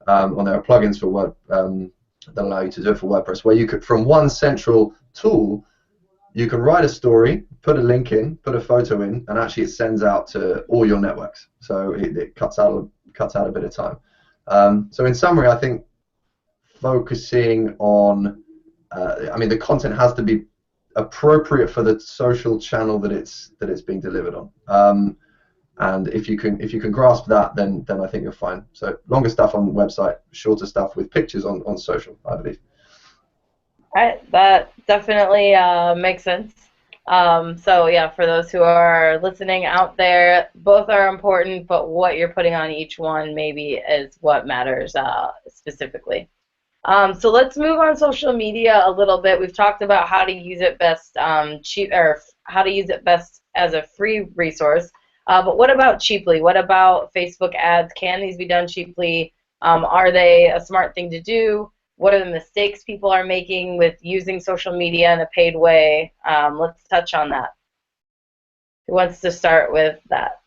And there are plugins for Word that allow you to do it for WordPress, where you could, from one central tool, you can write a story, put a link in, put a photo in, and actually it sends out to all your networks. So it cuts out a bit of time. So in summary, I think focusing on, I mean, the content has to be appropriate for the social channel that it's being delivered on. And if you can grasp that, then I think you're fine. So longer stuff on the website, shorter stuff with pictures on social, I believe. All right, that definitely makes sense. So yeah, for those who are listening out there, both are important, but what you're putting on each one maybe is what matters specifically. So let's move on social media a little bit. We've talked about how to use it best how to use it best as a free resource. But what about cheaply? What about Facebook ads? Can these be done cheaply? Are they a smart thing to do? What are the mistakes people are making with using social media in a paid way? Let's touch on that. Who wants to start with that?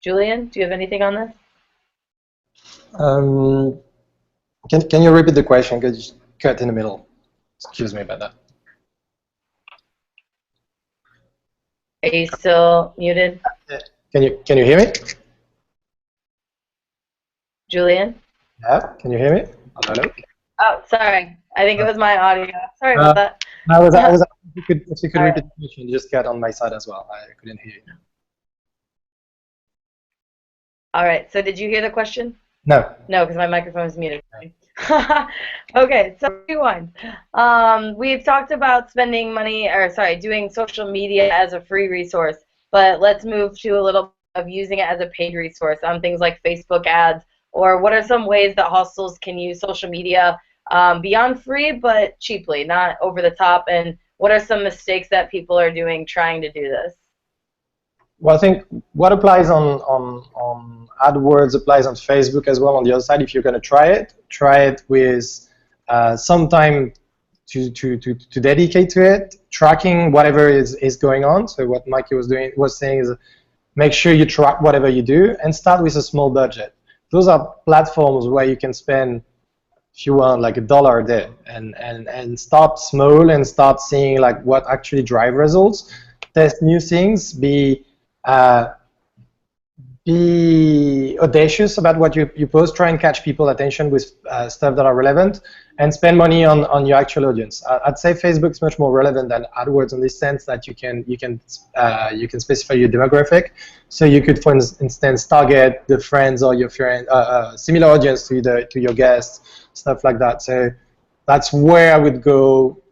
Julian, do you have anything on this? Can you repeat the question? Because you cut in the middle. Excuse me about that. Are you still muted? Can you hear me? Julian? Yeah. Can you hear me? Hello. Oh, sorry. I think it was my audio. Sorry about that. I was if you could repeat the question, just cut on my side as well. I couldn't hear you. All right. So did you hear the question? No. No, because my microphone is muted. Okay, so rewind. We've talked about spending money, or sorry, doing social media as a free resource, but let's move to a little bit of using it as a paid resource on things like Facebook ads, or what are some ways that hostels can use social media beyond free but cheaply, not over the top, and what are some mistakes that people are doing trying to do this? Well, I think what applies on AdWords applies on Facebook as well. On the other side, if you're going to try it with some time to dedicate to it, tracking whatever is going on. So what Mikey was saying is make sure you track whatever you do and start with a small budget. Those are platforms where you can spend, if you want, like $1 a day, and start small and start seeing like what actually drive results. Test new things. Be audacious about what you post. Try and catch people's attention with stuff that are relevant, and spend money on your actual audience. I'd say Facebook's much more relevant than AdWords in this sense that you can specify your demographic. So you could, for instance, target the friends or your friend, similar audience to your guests, stuff like that. So that's where I would go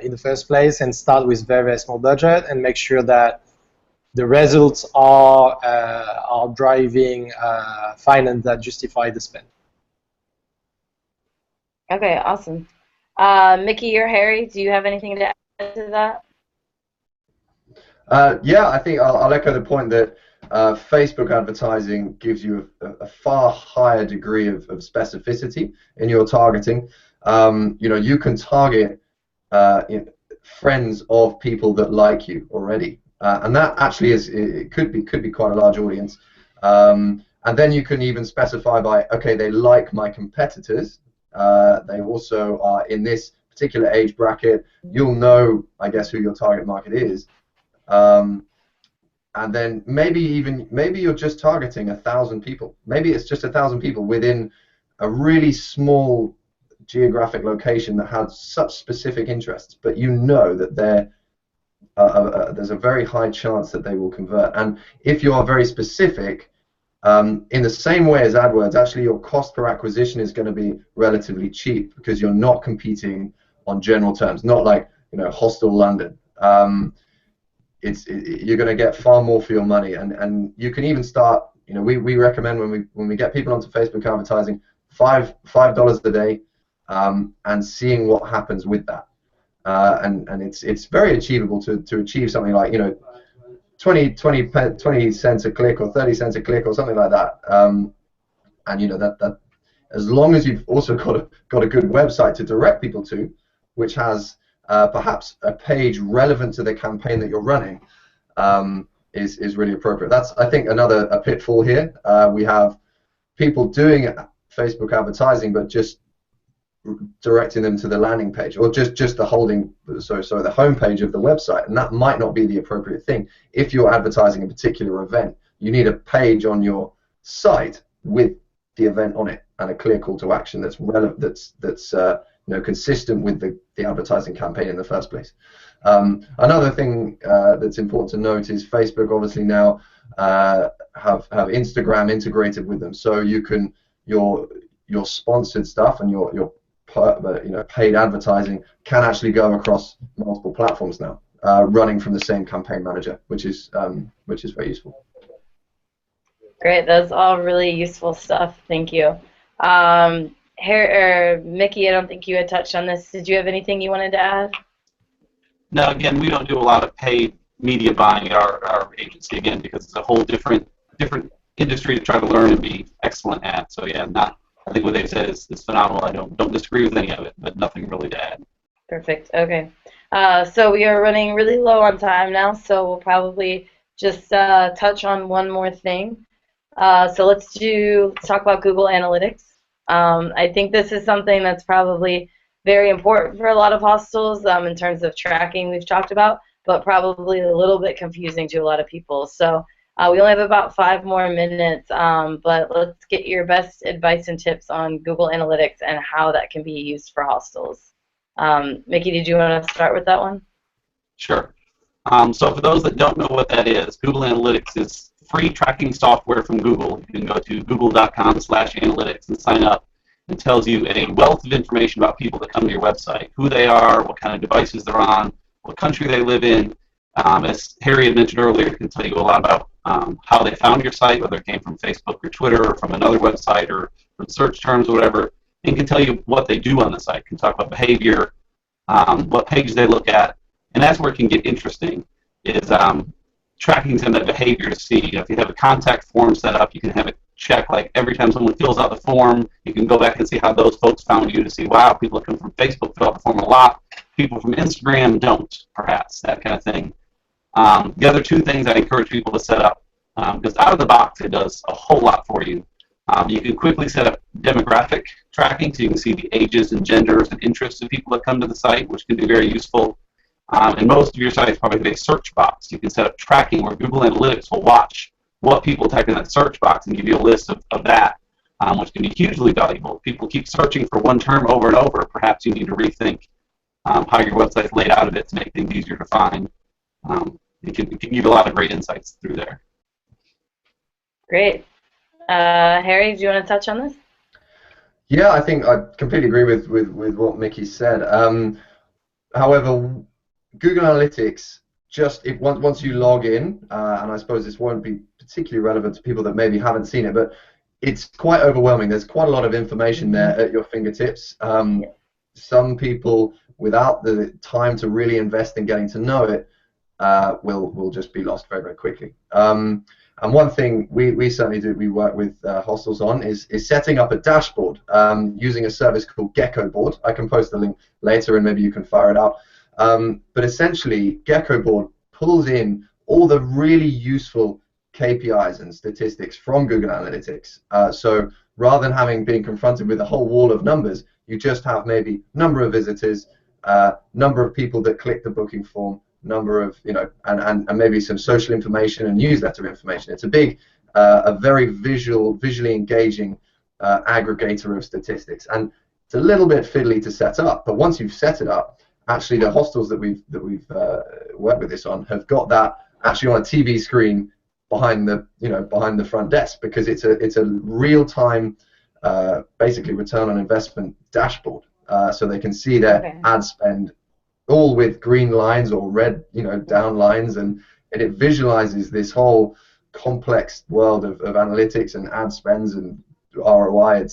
in the first place, and start with very, very small budget, and make sure that the results are driving finance that justify the spend. Okay, awesome. Mickey or Harry, do you have anything to add to that? Yeah, I think I'll echo the point that Facebook advertising gives you a far higher degree of specificity in your targeting. You can target friends of people that like you already. And that actually it could be quite a large audience, and then you can even specify by, okay, they like my competitors, they also are in this particular age bracket. You'll know, I guess, who your target market is, and then maybe you're just targeting 1,000 people. Maybe it's just 1,000 people within a really small geographic location that has such specific interests, but you know that there's a very high chance that they will convert. And if you are very specific, in the same way as AdWords, actually your cost per acquisition is going to be relatively cheap, because you're not competing on general terms, not like Hostel London. You're going to get far more for your money, and you can even start. We recommend when we get people onto Facebook advertising, $5 a day, and seeing what happens with that. And it's very achievable to achieve something like 20 cents a click or 30 cents a click or something like that. And that as long as you've also got a good website to direct people to, which has perhaps a page relevant to the campaign that you're running, is really appropriate. That's, I think, a pitfall here. We have people doing Facebook advertising, but just directing them to the landing page, or just the the home page of the website, and that might not be the appropriate thing. If you're advertising a particular event, you need a page on your site with the event on it and a clear call to action that's relevant, that's consistent with the advertising campaign in the first place. Another thing that's important to note is Facebook obviously now have Instagram integrated with them, so you can your sponsored stuff and your paid advertising can actually go across multiple platforms now, running from the same campaign manager, which is very useful. Great, that's all really useful stuff. Thank you. Mickey, I don't think you had touched on this. Did you have anything you wanted to add? No, again, we don't do a lot of paid media buying at our agency, again, because it's a whole different industry to try to learn and be excellent at. So yeah, I think what they said is phenomenal. I don't disagree with any of it, but nothing really to add. Perfect. Okay. So we are running really low on time now, so we'll probably just touch on one more thing. So let's talk about Google Analytics. I think this is something that's probably very important for a lot of hostels in terms of tracking we've talked about, but probably a little bit confusing to a lot of people. So we only have about 5 more minutes, but let's get your best advice and tips on Google Analytics and how that can be used for hostels. Mickey, did you want to start with that one? Sure. So for those that don't know what that is, Google Analytics is free tracking software from Google. You can go to google.com/analytics and sign up. It tells you a wealth of information about people that come to your website, who they are, what kind of devices they're on, what country they live in. As Harry had mentioned earlier, it can tell you a lot about how they found your site, whether it came from Facebook or Twitter or from another website or from search terms or whatever. It can tell you what they do on the site. It can talk about behavior, what pages they look at, and that's where it can get interesting, is tracking some of that behavior to see. If you have a contact form set up, you can have it check, like every time someone fills out the form, you can go back and see how those folks found you to see, wow, people that come from Facebook fill out the form a lot, people from Instagram don't, perhaps, that kind of thing. The other two things I encourage people to set up, because out of the box it does a whole lot for you. You can quickly set up demographic tracking, so you can see the ages and genders and interests of people that come to the site, which can be very useful. And most of your sites probably have a search box. You can set up tracking where Google Analytics will watch what people type in that search box and give you a list of that, which can be hugely valuable. If people keep searching for one term over and over, perhaps you need to rethink how your website's laid out a bit to make things easier to find. It can give you a lot of great insights through there. Great. Harry, do you want to touch on this? Yeah, I think I completely agree with what Mickey said. However, Google Analytics, once you log in, and I suppose this won't be particularly relevant to people that maybe haven't seen it, but it's quite overwhelming. There's quite a lot of information there at your fingertips. Some people, without the time to really invest in getting to know it, will just be lost very, very quickly. And one thing we certainly do, we work with hostels on, is setting up a dashboard using a service called Gecko Board. I can post the link later and maybe you can fire it out. But essentially, Gecko Board pulls in all the really useful KPIs and statistics from Google Analytics. So rather than being confronted with a whole wall of numbers, you just have maybe number of visitors, number of people that click the booking form, number of, and maybe some social information and newsletter information. It's a very visually engaging aggregator of statistics, and it's a little bit fiddly to set up. But once you've set it up, actually the hostels that we've worked with this on have got that actually on a TV screen behind the front desk, because it's a real-time basically return on investment dashboard, so they can see their ad spend all with green lines or red, down lines, and it visualizes this whole complex world of analytics and ad spends and ROI.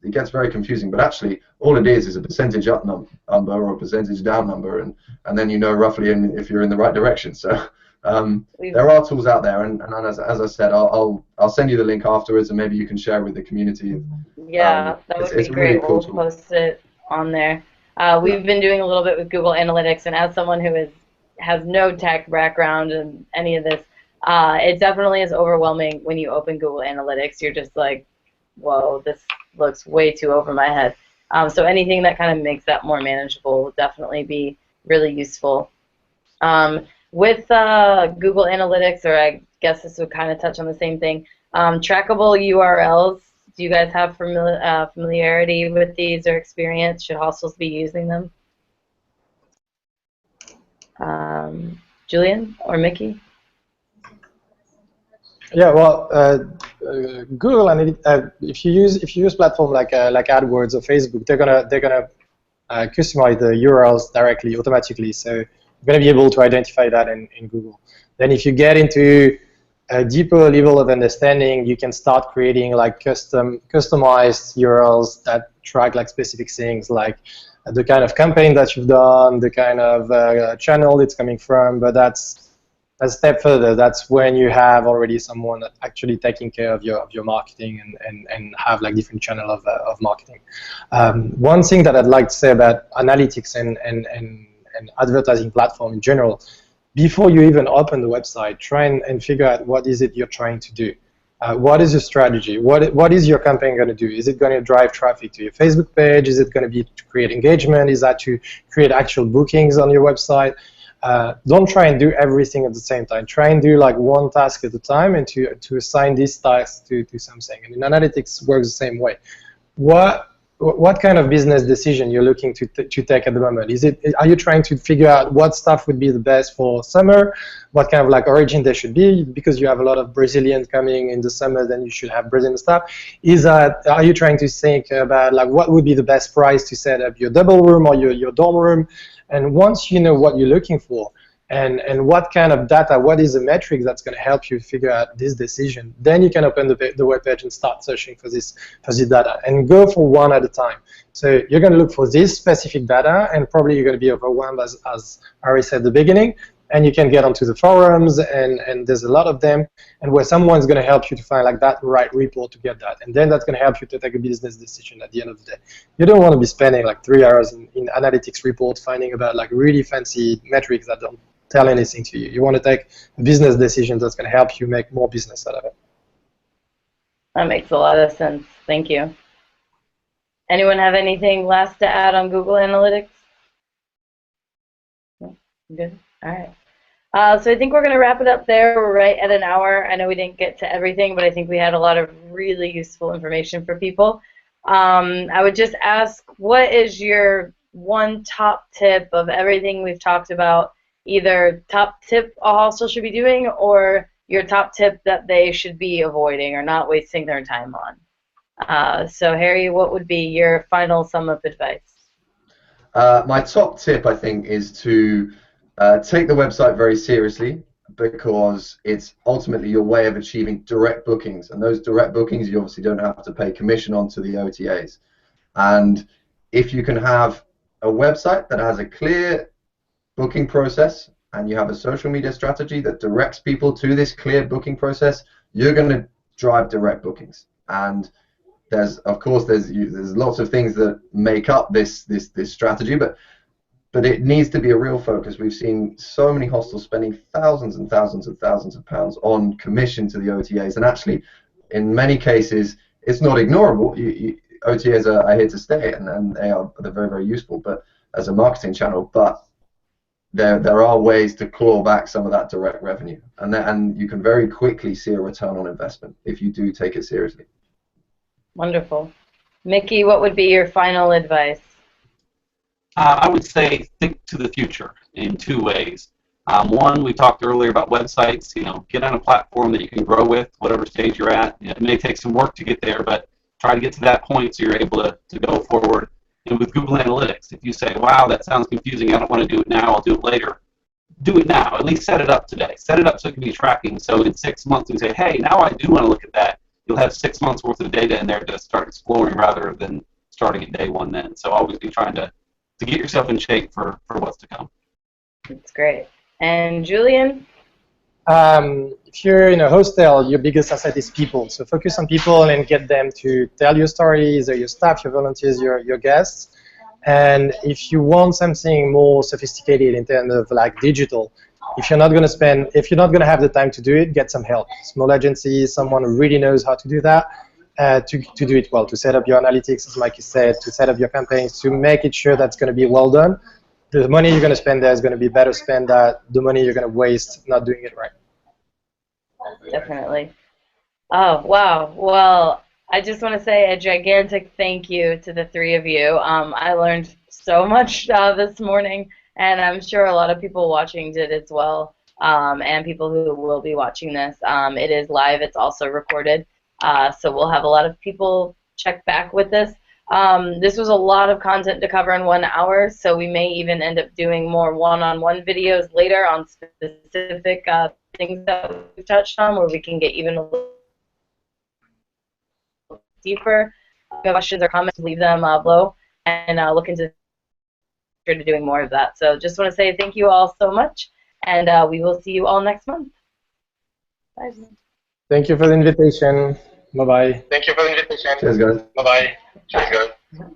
It gets very confusing, but actually all it is a percentage up number or a percentage down number, and then you know roughly if you're in the right direction. So there are tools out there, and as I said, I'll send you the link afterwards, and maybe you can share with the community. Yeah, that would be great. Really cool. We'll post it on there. We've been doing a little bit with Google Analytics, and as someone who has no tech background in any of this, it definitely is overwhelming when you open Google Analytics. You're just like, whoa, this looks way too over my head. So anything that kind of makes that more manageable will definitely be really useful. With Google Analytics, or I guess this would kind of touch on the same thing, trackable URLs. Do you guys have familiarity with these or experience? Should hostels be using them? Julian or Mickey? Yeah, well, Google Analytics. If you use platform like AdWords or Facebook, they're gonna customize the URLs directly, automatically. So you're gonna be able to identify that in Google. Then if you get into a deeper level of understanding, you can start creating like customized URLs that track like specific things, like the kind of campaign that you've done, the kind of channel it's coming from. But that's a step further. That's when you have already someone actually taking care of your marketing and have like different channel of marketing. One thing that I'd like to say about analytics and advertising platform in general, before you even open the website, try and figure out what is it you're trying to do. What is your strategy? What is your campaign going to do? Is it going to drive traffic to your Facebook page? Is it going to be to create engagement? Is that to create actual bookings on your website? Don't try and do everything at the same time. Try and do like one task at a time, and to assign this task to something. And in analytics works the same way. What kind of business decision you're looking to take at the moment? Are you trying to figure out what stuff would be the best for summer? What kind of like origin there should be? Because you have a lot of Brazilians coming in the summer, then you should have Brazilian stuff. Are you trying to think about like what would be the best price to set up your double room or your dorm room? And once you know what you're looking for, and what kind of data, what is the metric that's going to help you figure out this decision, then you can open the web page and start searching for this data, and go for one at a time. So you're going to look for this specific data, and probably you're going to be overwhelmed, as Harry said at the beginning, and you can get onto the forums, and there's a lot of them, and where someone's going to help you to find like that right report to get that, and then that's going to help you to take a business decision at the end of the day. You don't want to be spending like 3 hours in analytics report finding about like really fancy metrics that don't tell anything to you. You want to take a business decision that's going to help you make more business out of it. That makes a lot of sense. Thank you. Anyone have anything last to add on Google Analytics? No? Good. All right. So I think we're going to wrap it up there. We're right at an hour. I know we didn't get to everything, but I think we had a lot of really useful information for people. I would just ask, what is your one top tip of everything we've talked about? Either top tip a hostel should be doing, or your top tip that they should be avoiding or not wasting their time on. So Harry, what would be your final sum up advice? My top tip, I think, is to take the website very seriously, because it's ultimately your way of achieving direct bookings, and those direct bookings you obviously don't have to pay commission on to the OTAs. And if you can have a website that has a clear booking process, and you have a social media strategy that directs people to this clear booking process, you're going to drive direct bookings. And there's, of course, there's lots of things that make up this strategy, but it needs to be a real focus. We've seen so many hostels spending thousands and thousands and thousands of pounds on commission to the OTAs, and actually, in many cases, it's not ignorable. OTAs are here to stay, and they're very, very useful, but as a marketing channel. But there are ways to claw back some of that direct revenue, and you can very quickly see a return on investment if you do take it seriously. Wonderful. Mickey, what would be your final advice? I would say think to the future in two ways. One, we talked earlier about websites. Get on a platform that you can grow with, whatever stage you're at. It may take some work to get there, but try to get to that point so you're able to go forward. And with Google Analytics, if you say, wow, that sounds confusing, I don't want to do it now, I'll do it later, do it now. At least set it up today. Set it up so it can be tracking. So in 6 months you say, hey, now I do want to look at that. You'll have 6 months worth of data in there to start exploring rather than starting at day one then. So always be trying to get yourself in shape for what's to come. That's great. And Julian? If you're in a hostel, your biggest asset is people. So focus on people and get them to tell your stories, or your staff, your volunteers, your guests. And if you want something more sophisticated in terms of like digital, if you're not going to have the time to do it, get some help. Small agencies, someone who really knows how to do that, to do it well, to set up your analytics, as Mikey said, to set up your campaigns, to make it sure that's going to be well done. The money you're going to spend there is going to be better spent than the money you're going to waste not doing it right. Definitely. Oh, wow. Well, I just want to say a gigantic thank you to the three of you. I learned so much this morning, and I'm sure a lot of people watching did as well, and people who will be watching this. It is live. It's also recorded, so we'll have a lot of people check back with this. This was a lot of content to cover in 1 hour, so we may even end up doing more one-on-one videos later on specific things that we've touched on, where we can get even a little deeper. If you have questions or comments, leave them below, and look into doing more of that. So just want to say thank you all so much, and we will see you all next month. Bye. Thank you for the invitation. Bye-bye. Cheers, guys. Bye-bye. Cheers, guys.